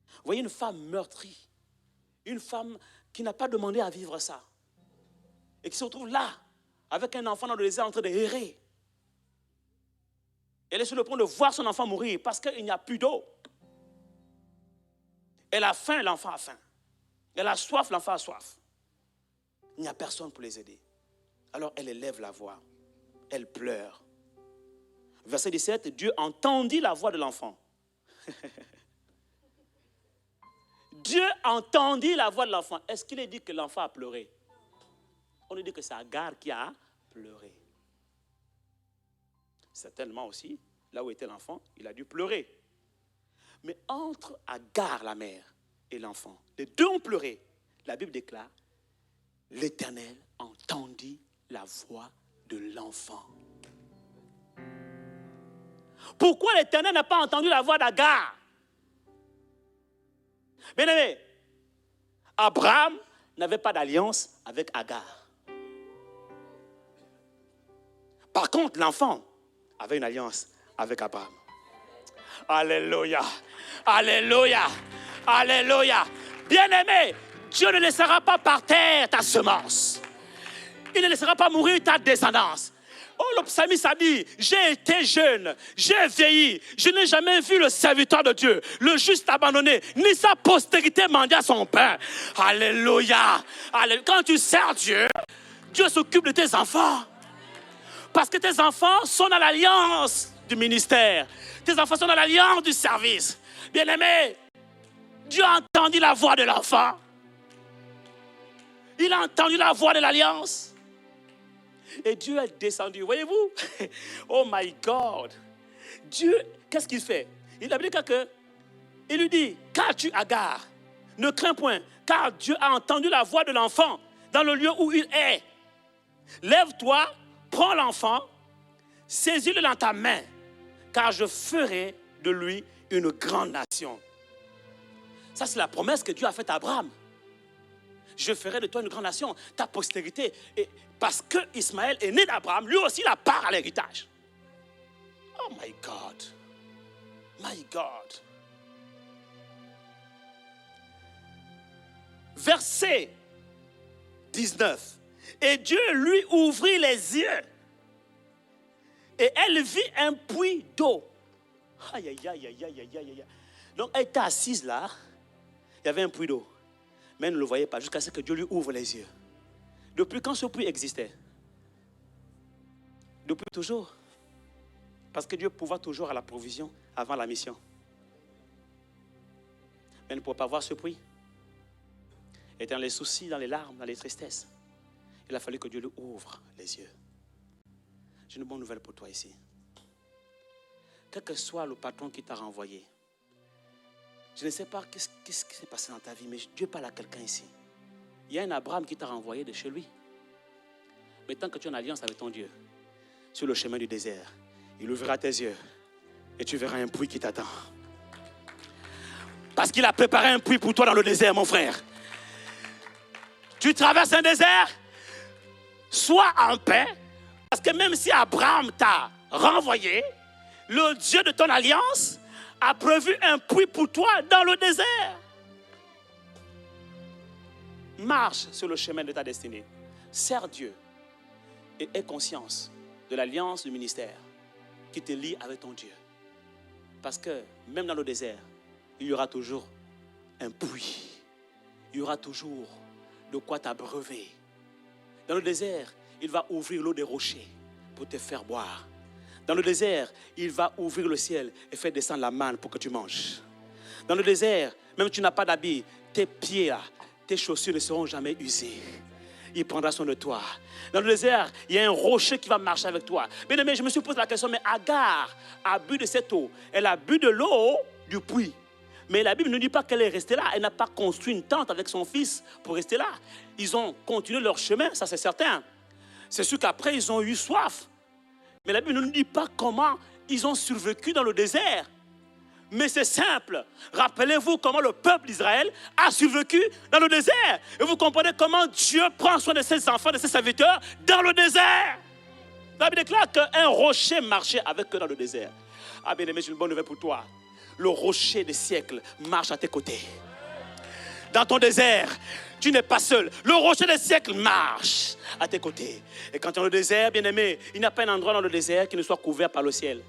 Vous voyez une femme meurtrie, une femme qui n'a pas demandé à vivre ça, et qui se retrouve là, avec un enfant dans le désert en train de errer. Elle est sur le point de voir son enfant mourir parce qu'il n'y a plus d'eau. Elle a faim, l'enfant a faim. Elle a soif, l'enfant a soif. Il n'y a personne pour les aider. Alors elle élève la voix. Elle pleure. Verset 17, Dieu entendit la voix de l'enfant. Dieu entendit la voix de l'enfant. Est-ce qu'il est dit que l'enfant a pleuré? On nous dit que c'est Agar qui a pleuré. Certainement aussi, là où était l'enfant, il a dû pleurer. Mais entre Agar, la mère, et l'enfant, les deux ont pleuré. La Bible déclare, l'Éternel entendit la voix de l'enfant. Pourquoi l'Éternel n'a pas entendu la voix d'Agar? Bien aimé, Abraham n'avait pas d'alliance avec Agar. Par contre, l'enfant avait une alliance avec Abraham. Alléluia, alléluia, alléluia. Bien-aimé, Dieu ne laissera pas par terre ta semence. Il ne laissera pas mourir ta descendance. Oh, le psalmiste a dit, j'ai été jeune, j'ai vieilli, je n'ai jamais vu le serviteur de Dieu, le juste abandonné, ni sa postérité mendier son pain. Alléluia. Quand tu sers Dieu, Dieu s'occupe de tes enfants. Parce que tes enfants sont dans l'alliance du ministère. Tes enfants sont dans l'alliance du service. Bien-aimé, Dieu a entendu la voix de l'enfant. Il a entendu la voix de l'alliance. Et Dieu est descendu. Voyez-vous? Oh my God. Dieu, qu'est-ce qu'il fait? Il a dit il lui dit, qu'as-tu, Agar? Ne crains point, car Dieu a entendu la voix de l'enfant dans le lieu où il est. Lève-toi, prends l'enfant, saisis-le dans ta main, car je ferai de lui une grande nation. Ça, c'est la promesse que Dieu a faite à Abraham. Je ferai de toi une grande nation, ta postérité. Et parce que Ismaël est né d'Abraham, lui aussi, il a part à l'héritage. Oh my God. My God. Verset 19. Et Dieu lui ouvrit les yeux. Et elle vit un puits d'eau. Aïe, aïe, aïe, aïe, aïe, aïe, aïe. Donc elle était assise là. Il y avait un puits d'eau. Mais elle ne le voyait pas jusqu'à ce que Dieu lui ouvre les yeux. Depuis quand ce puits existait? Depuis toujours. Parce que Dieu pourvoit toujours à la provision avant la mission. Mais elle ne pouvait pas voir ce puits. Elle était dans les soucis, dans les larmes, dans les tristesses. Il a fallu que Dieu lui ouvre les yeux. J'ai une bonne nouvelle pour toi ici. Quel que soit le patron qui t'a renvoyé, je ne sais pas qu'est-ce qui s'est passé dans ta vie, mais Dieu parle à quelqu'un ici. Il y a un Abraham qui t'a renvoyé de chez lui. Mais tant que tu es en alliance avec ton Dieu, sur le chemin du désert, il ouvrira tes yeux et tu verras un puits qui t'attend. Parce qu'il a préparé un puits pour toi dans le désert, mon frère. Tu traverses un désert, sois en paix, parce que même si Abraham t'a renvoyé, le Dieu de ton alliance a prévu un puits pour toi dans le désert. Marche sur le chemin de ta destinée. Sers Dieu et aie conscience de l'alliance du ministère qui te lie avec ton Dieu. Parce que même dans le désert, il y aura toujours un puits. Il y aura toujours de quoi t'abreuver. Dans le désert, il va ouvrir l'eau des rochers pour te faire boire. Dans le désert, il va ouvrir le ciel et faire descendre la manne pour que tu manges. Dans le désert, même si tu n'as pas d'habit, tes pieds là, tes chaussures ne seront jamais usées. Il prendra soin de toi. Dans le désert, il y a un rocher qui va marcher avec toi. Bien aimé, je me suis posé la question, mais Agar a bu de cette eau. Elle a bu de l'eau du puits. Mais la Bible ne dit pas qu'elle est restée là. Elle n'a pas construit une tente avec son fils pour rester là. Ils ont continué leur chemin, ça c'est certain. C'est sûr qu'après, ils ont eu soif. Mais la Bible ne nous dit pas comment ils ont survécu dans le désert. Mais c'est simple. Rappelez-vous comment le peuple d'Israël a survécu dans le désert. Et vous comprenez comment Dieu prend soin de ses enfants, de ses serviteurs dans le désert. La Bible déclare qu'un rocher marchait avec eux dans le désert. Ah bien aimé, j'ai une bonne nouvelle pour toi. Le rocher des siècles marche à tes côtés. Dans ton désert, tu n'es pas seul. Le rocher des siècles marche à tes côtés. Et quand tu es dans le désert, bien aimé, il n'y a pas un endroit dans le désert qui ne soit couvert par le ciel.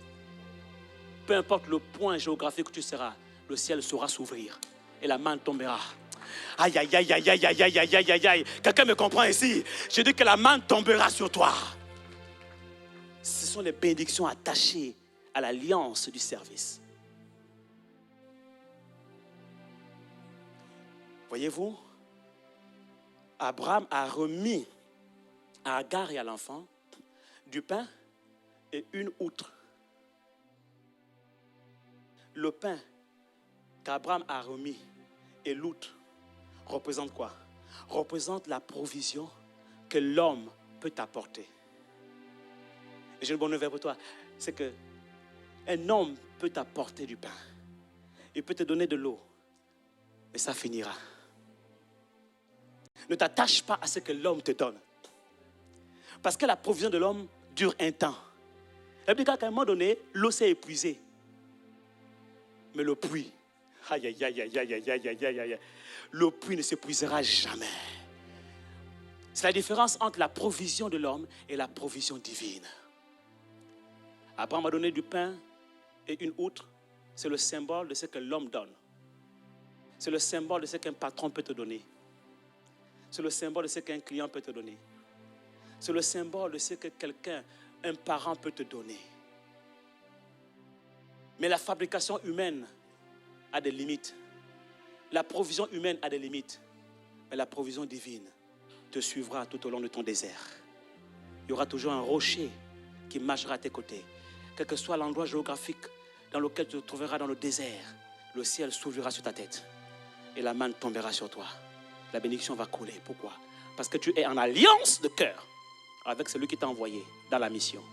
Peu importe le point géographique où tu seras, le ciel saura s'ouvrir et la manne tombera. Aïe, aïe, aïe, aïe, aïe, aïe, aïe, aïe, aïe, aïe, aïe. Quelqu'un me comprend ici? Je dis que la manne tombera sur toi. Ce sont les bénédictions attachées à l'alliance du service. Voyez-vous, Abraham a remis à Agar et à l'enfant du pain et une outre. Le pain qu'Abraham a remis et l'outre représente quoi? Représente la provision que l'homme peut t'apporter. Et j'ai une bonne nouvelle pour toi, c'est qu'un homme peut t'apporter du pain. Il peut te donner de l'eau, mais ça finira. Ne t'attache pas à ce que l'homme te donne. Parce que la provision de l'homme dure un temps. La Bible dit qu'à un moment donné, l'eau s'est épuisée. Mais le puits, aïe, aïe, aïe, aïe, aïe, aïe, aïe, aïe, aïe, le puits ne s'épuisera jamais. C'est la différence entre la provision de l'homme et la provision divine. Abraham a donné du pain et une outre. C'est le symbole de ce que l'homme donne. C'est le symbole de ce qu'un patron peut te donner. C'est le symbole de ce qu'un client peut te donner. C'est le symbole de ce que quelqu'un, un parent peut te donner. Mais la fabrication humaine a des limites. La provision humaine a des limites. Mais la provision divine te suivra tout au long de ton désert. Il y aura toujours un rocher qui marchera à tes côtés. Quel que soit l'endroit géographique dans lequel tu te trouveras dans le désert, le ciel s'ouvrira sur ta tête et la manne tombera sur toi. La bénédiction va couler. Pourquoi? Parce que tu es en alliance de cœur avec celui qui t'a envoyé dans la mission.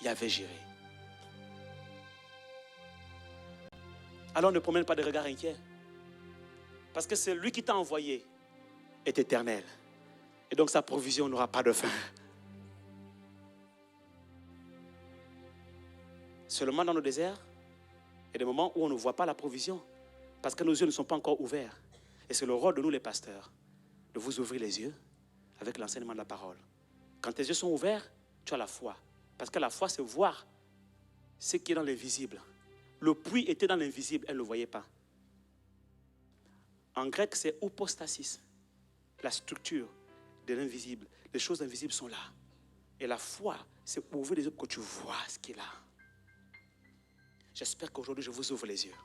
Yahvé Jireh. Alors ne promène pas de regard inquiet. Parce que c'est lui qui t'a envoyé est éternel. Et donc sa provision n'aura pas de fin. Seulement dans le désert, il y a des moments où on ne voit pas la provision. Parce que nos yeux ne sont pas encore ouverts. Et c'est le rôle de nous les pasteurs, de vous ouvrir les yeux avec l'enseignement de la parole. Quand tes yeux sont ouverts, tu as la foi. Parce que la foi, c'est voir ce qui est dans l'invisible. Le puits était dans l'invisible, elle ne le voyait pas. En grec, c'est hypostasis, la structure de l'invisible. Les choses invisibles sont là. Et la foi, c'est ouvrir les yeux pour que tu vois ce qui est là. J'espère qu'aujourd'hui, je vous ouvre les yeux.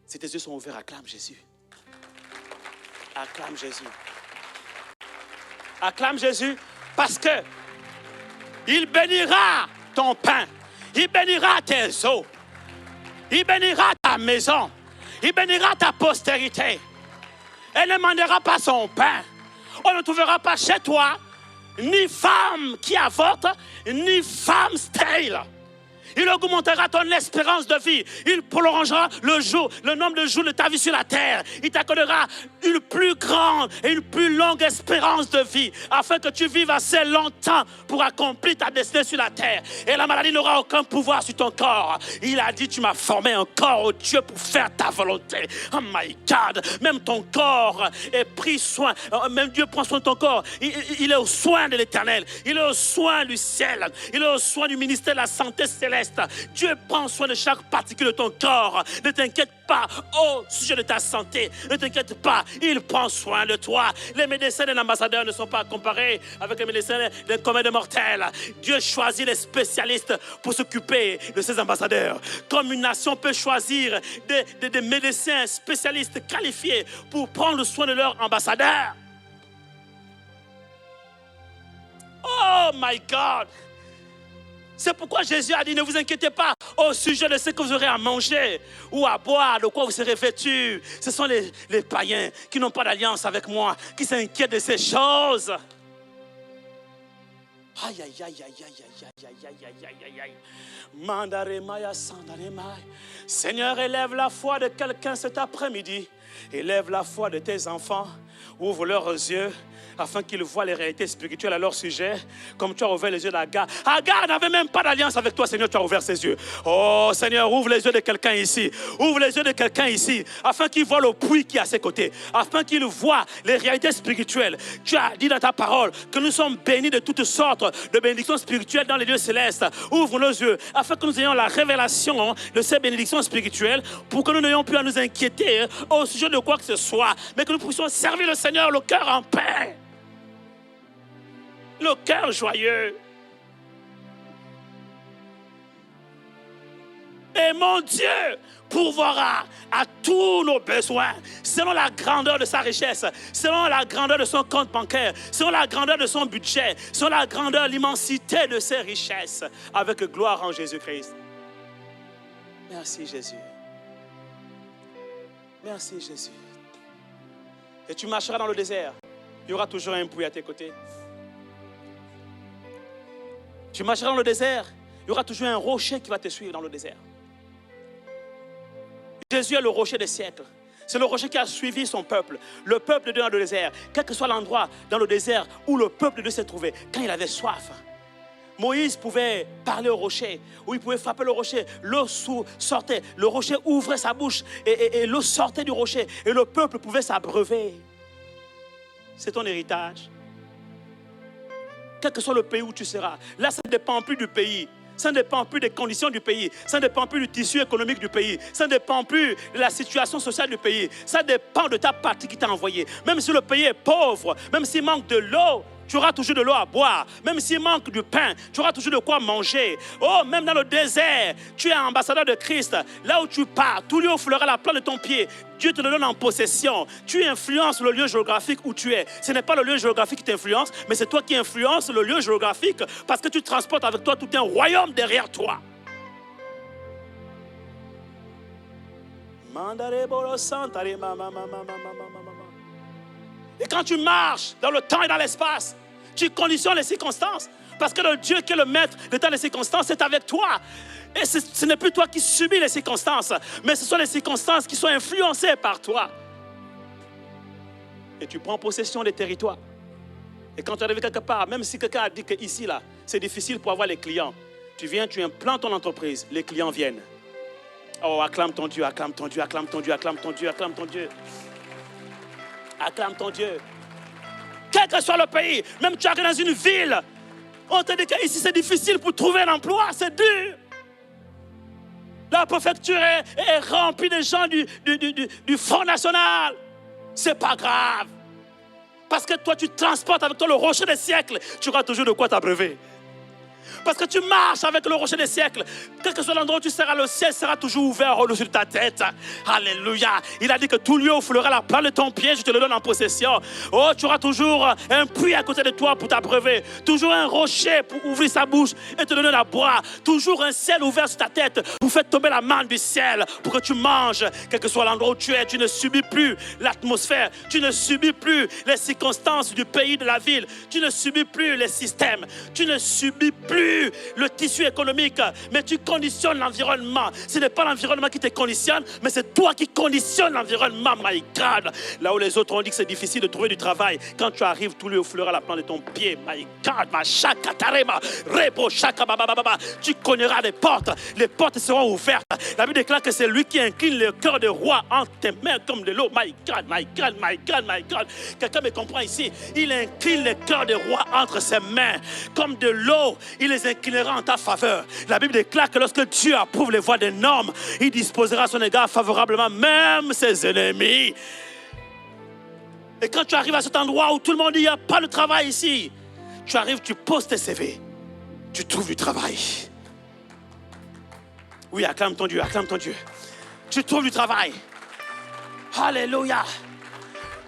Si tes yeux sont ouverts, acclame Jésus. Acclame Jésus. Acclame Jésus parce que il bénira ton pain. Il bénira tes eaux. Il bénira ta maison. Il bénira ta postérité. Elle ne demandera pas son pain. On ne trouvera pas chez toi ni femme qui avorte, ni femme stérile. Il augmentera ton espérance de vie. Il prolongera le nombre de jours de ta vie sur la terre. Il t'accordera une plus grande et une plus longue espérance de vie afin que tu vives assez longtemps pour accomplir ta destinée sur la terre. Et la maladie n'aura aucun pouvoir sur ton corps. Il a dit, tu m'as formé un corps, oh Dieu, pour faire ta volonté. Oh my God, même ton corps est pris soin. Même Dieu prend soin de ton corps. Il est au soin de l'Éternel. Il est au soin du ciel. Il est au soin du ministère de la santé céleste. Dieu prend soin de chaque particule de ton corps. Ne t'inquiète pas au sujet de ta santé. Ne t'inquiète pas, il prend soin de toi. Les médecins d'un ambassadeur ne sont pas comparés avec les médecins d'un commun de mortels. Dieu choisit les spécialistes pour s'occuper de ces ambassadeurs. Comme une nation peut choisir des médecins spécialistes qualifiés pour prendre soin de leurs ambassadeurs. Oh my God! C'est pourquoi Jésus a dit, ne vous inquiétez pas au sujet de ce que vous aurez à manger ou à boire, de quoi vous serez vêtus. Ce sont les païens qui n'ont pas d'alliance avec moi, qui s'inquiètent de ces choses. Aïe, aïe, aïe, aïe, aïe, aïe, aïe, aïe, aïe, aïe, aïe. Mandaremaya sandaremaya. Seigneur, élève la foi de quelqu'un cet après-midi. Élève la foi de tes enfants. Ouvre leurs yeux afin qu'ils voient les réalités spirituelles à leur sujet, comme tu as ouvert les yeux d'Agar. Agar n'avait même pas d'alliance avec toi, Seigneur, tu as ouvert ses yeux. Oh Seigneur, ouvre les yeux de quelqu'un ici. Ouvre les yeux de quelqu'un ici, afin qu'il voit le puits qui est à ses côtés, afin qu'il voit les réalités spirituelles. Tu as dit dans ta parole que nous sommes bénis de toutes sortes de bénédictions spirituelles dans les lieux célestes. Ouvre nos yeux, afin que nous ayons la révélation de ces bénédictions spirituelles, pour que nous n'ayons plus à nous inquiéter au sujet de quoi que ce soit, mais que nous puissions servir le Seigneur le cœur en paix. Le cœur joyeux. Et mon Dieu pourvoira à tous nos besoins selon la grandeur de sa richesse, selon la grandeur de son compte bancaire, selon la grandeur de son budget, selon la grandeur, l'immensité de ses richesses, avec gloire en Jésus-Christ. Merci Jésus. Merci Jésus. Et tu marcheras dans le désert. Il y aura toujours un puits à tes côtés. Tu marcheras dans le désert, il y aura toujours un rocher qui va te suivre dans le désert. Jésus est le rocher des siècles. C'est le rocher qui a suivi son peuple. Le peuple de Dieu dans le désert, quel que soit l'endroit dans le désert où le peuple de Dieu s'est trouvé, quand il avait soif, Moïse pouvait parler au rocher, ou il pouvait frapper le rocher, l'eau sortait, le rocher ouvrait sa bouche et l'eau sortait du rocher et le peuple pouvait s'abreuver. C'est ton héritage. Quel que soit le pays où tu seras. Là, ça ne dépend plus du pays. Ça ne dépend plus des conditions du pays. Ça ne dépend plus du tissu économique du pays. Ça ne dépend plus de la situation sociale du pays. Ça dépend de ta partie qui t'a envoyé. Même si le pays est pauvre, même s'il manque de l'eau, tu auras toujours de l'eau à boire. Même s'il manque du pain, tu auras toujours de quoi manger. Oh, même dans le désert, tu es ambassadeur de Christ. Là où tu pars, tout lieu où fleurait la plante de ton pied, Dieu te le donne en possession. Tu influences le lieu géographique où tu es. Ce n'est pas le lieu géographique qui t'influence, mais c'est toi qui influences le lieu géographique parce que tu transportes avec toi tout un royaume derrière toi. Et quand tu marches dans le temps et dans l'espace, Tu conditionnes les circonstances. Parce que le Dieu qui est le maître de temps les circonstances est avec toi. Et ce n'est plus toi qui subis les circonstances, mais ce sont les circonstances qui sont influencées par toi. Et tu prends possession des territoires. Et quand tu arrives quelque part, même si quelqu'un a dit que ici, là, c'est difficile pour avoir les clients, tu viens, tu implantes ton entreprise, les clients viennent. Oh, acclame ton Dieu, acclame ton Dieu, acclame ton Dieu, acclame ton Dieu, acclame ton Dieu. Acclame ton Dieu. Quel que soit le pays, même tu arrives dans une ville, on te dit qu'ici c'est difficile pour trouver un emploi, c'est dur. La préfecture est remplie de gens du Front National. C'est pas grave. Parce que toi, tu transportes avec toi le rocher des siècles. Tu auras toujours de quoi t'abreuver. Parce que tu marches avec le rocher des siècles. Quel que soit l'endroit où tu seras, le ciel sera toujours ouvert au-dessus de ta tête. Alléluia. Il a dit que tout lieu où foulera la plante de ton pied, je te le donne en possession. Oh, tu auras toujours un puits à côté de toi pour t'abreuver. Toujours un rocher pour ouvrir sa bouche et te donner à boire. Toujours un ciel ouvert sur ta tête pour faire tomber la manne du ciel. Pour que tu manges. Quel que soit l'endroit où tu es, tu ne subis plus l'atmosphère. Tu ne subis plus les circonstances du pays, de la ville. Tu ne subis plus les systèmes. Tu ne subis plus le tissu économique, mais tu conditionnes l'environnement. Ce n'est pas l'environnement qui te conditionne, mais c'est toi qui conditionnes l'environnement, my God. Là où les autres ont dit que c'est difficile de trouver du travail, quand tu arrives, tout lui offlera la plante de ton pied, my God, ma chakatarema, rebo chakabababa. Tu cogneras les portes seront ouvertes. La Bible déclare que c'est lui qui incline le cœur des rois entre tes mains comme de l'eau, my God, my God, my God, my God. Quelqu'un me comprend ici? Il incline le cœur des rois entre ses mains comme de l'eau. Il les inclinera en ta faveur. La Bible déclare que lorsque Dieu approuve les voies d'un homme, il disposera à son égard favorablement même ses ennemis. Et quand tu arrives à cet endroit où tout le monde dit il n'y a pas de travail ici, tu arrives, tu poses tes CV, tu trouves du travail. Oui, acclame ton Dieu, acclame ton Dieu. Tu trouves du travail. Alléluia.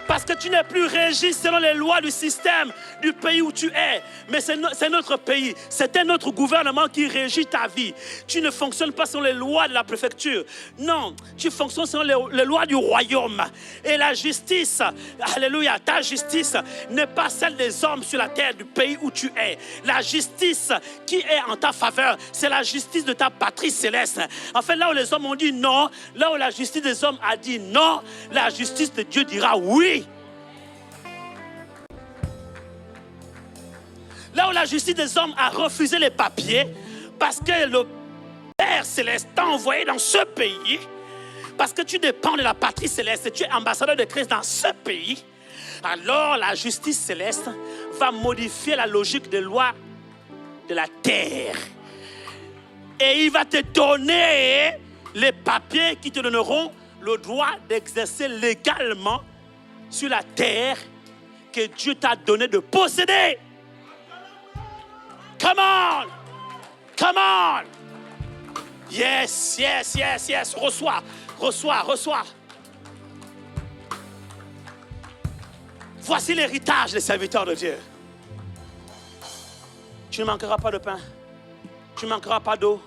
Parce que tu n'es plus régi selon les lois du système du pays où tu es. Mais c'est notre pays. C'est un autre gouvernement qui régit ta vie. Tu ne fonctionnes pas selon les lois de la préfecture. Non, tu fonctionnes selon les lois du royaume. Et la justice, alléluia, ta justice n'est pas celle des hommes sur la terre du pays où tu es. La justice qui est en ta faveur, c'est la justice de ta patrie céleste. En fait, là où les hommes ont dit non, là où la justice des hommes a dit non, la justice de Dieu dira oui. Là où la justice des hommes a refusé les papiers parce que le Père Céleste t'a envoyé dans ce pays, parce que tu dépends de la patrie céleste et tu es ambassadeur de Christ dans ce pays, alors la justice céleste va modifier la logique des lois de la terre. Et il va te donner les papiers qui te donneront le droit d'exercer légalement sur la terre que Dieu t'a donné de posséder. Come on! Come on! Yes, yes, yes, yes. Reçois, reçois, reçois. Voici l'héritage des serviteurs de Dieu. Tu ne manqueras pas de pain. Tu ne manqueras pas d'eau.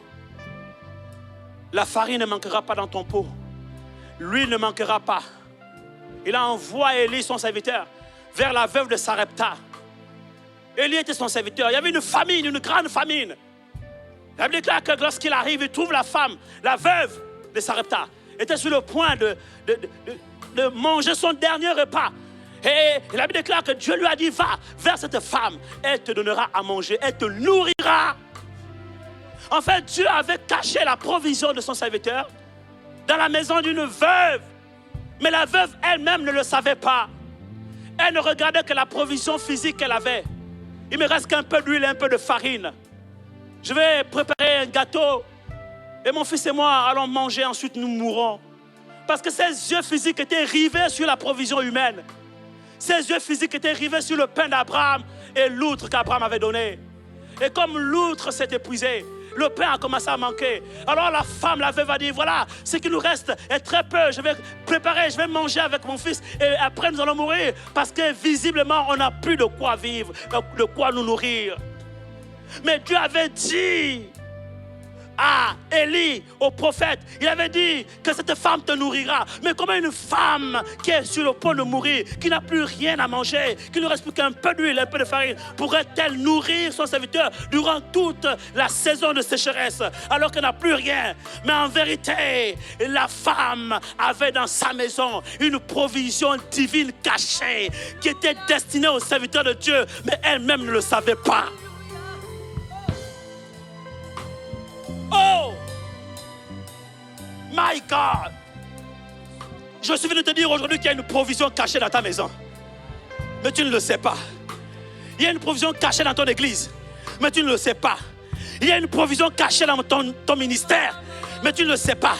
La farine ne manquera pas dans ton pot. L'huile ne manquera pas. Il a envoyé Élie, son serviteur, vers la veuve de Sarepta. Élie était son serviteur. Il y avait une famine, une grande famine. La Bible déclare que lorsqu'il arrive, il trouve la femme, la veuve de Sarepta, était sur le point de manger son dernier repas. Et la Bible déclare que Dieu lui a dit, va vers cette femme, elle te donnera à manger, elle te nourrira. En fait, Dieu avait caché la provision de son serviteur dans la maison d'une veuve. Mais la veuve elle-même ne le savait pas. Elle ne regardait que la provision physique qu'elle avait. Il me reste qu'un peu d'huile et un peu de farine. Je vais préparer un gâteau. Et mon fils et moi allons manger, ensuite nous mourrons. Parce que ses yeux physiques étaient rivés sur la provision humaine. Ses yeux physiques étaient rivés sur le pain d'Abraham et l'outre qu'Abraham avait donné. Et comme l'outre s'est épuisé, le pain a commencé à manquer. Alors la femme, la veuve, a dit, voilà, ce qui nous reste est très peu. Je vais préparer, je vais manger avec mon fils. Et après, nous allons mourir. Parce que visiblement, on n'a plus de quoi vivre, de quoi nous nourrir. Mais Dieu avait dit à Élie, au prophète. Il avait dit que cette femme te nourrira. Mais comment une femme qui est sur le point de mourir, qui n'a plus rien à manger, qui ne reste plus qu'un peu d'huile, un peu de farine, pourrait-elle nourrir son serviteur durant toute la saison de sécheresse alors qu'elle n'a plus rien? Mais en vérité, la femme avait dans sa maison une provision divine cachée qui était destinée aux serviteurs de Dieu, mais elle-même ne le savait pas. Oh, my God! Je suis venu te dire aujourd'hui qu'il y a une provision cachée dans ta maison, mais tu ne le sais pas. Il y a une provision cachée dans ton église, mais tu ne le sais pas. Il y a une provision cachée dans ton ministère, mais tu ne le sais pas.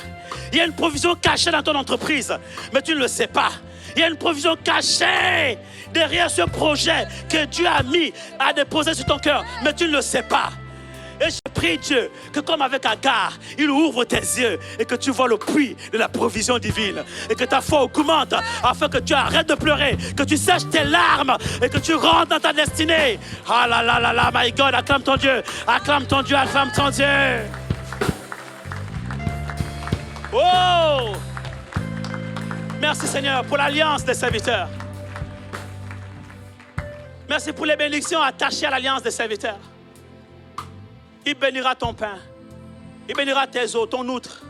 Il y a une provision cachée dans ton entreprise, mais tu ne le sais pas. Il y a une provision cachée derrière ce projet que Dieu a mis à déposer sur ton cœur, mais tu ne le sais pas. Et je prie Dieu que comme avec Agar, il ouvre tes yeux et que tu vois le puits de la provision divine. Et que ta foi augmente afin que tu arrêtes de pleurer, que tu sèches tes larmes et que tu rentres dans ta destinée. Ah là là là là, my God, acclame ton Dieu, acclame ton Dieu, acclame ton Dieu. Oh! Merci Seigneur pour l'alliance des serviteurs. Merci pour les bénédictions attachées à l'alliance des serviteurs. Il bénira ton pain. Il bénira tes eaux, ton outre.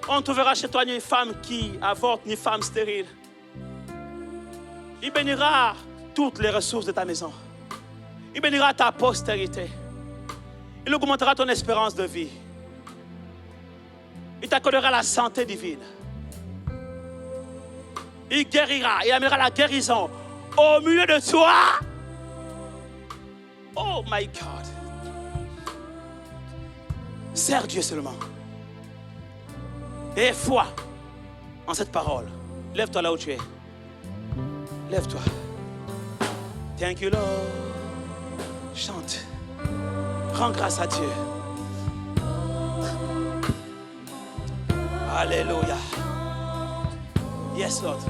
On ne trouvera chez toi ni une femme qui avorte, ni femme stérile. Il bénira toutes les ressources de ta maison. Il bénira ta postérité. Il augmentera ton espérance de vie. Il t'accordera la santé divine. Il guérira, il amènera la guérison au milieu de toi. Oh my God. Sers Dieu seulement. Et foi en cette parole. Lève-toi là où tu es. Lève-toi. Thank you, Lord. Chante. Rends grâce à Dieu. Alléluia. Yes, Lord.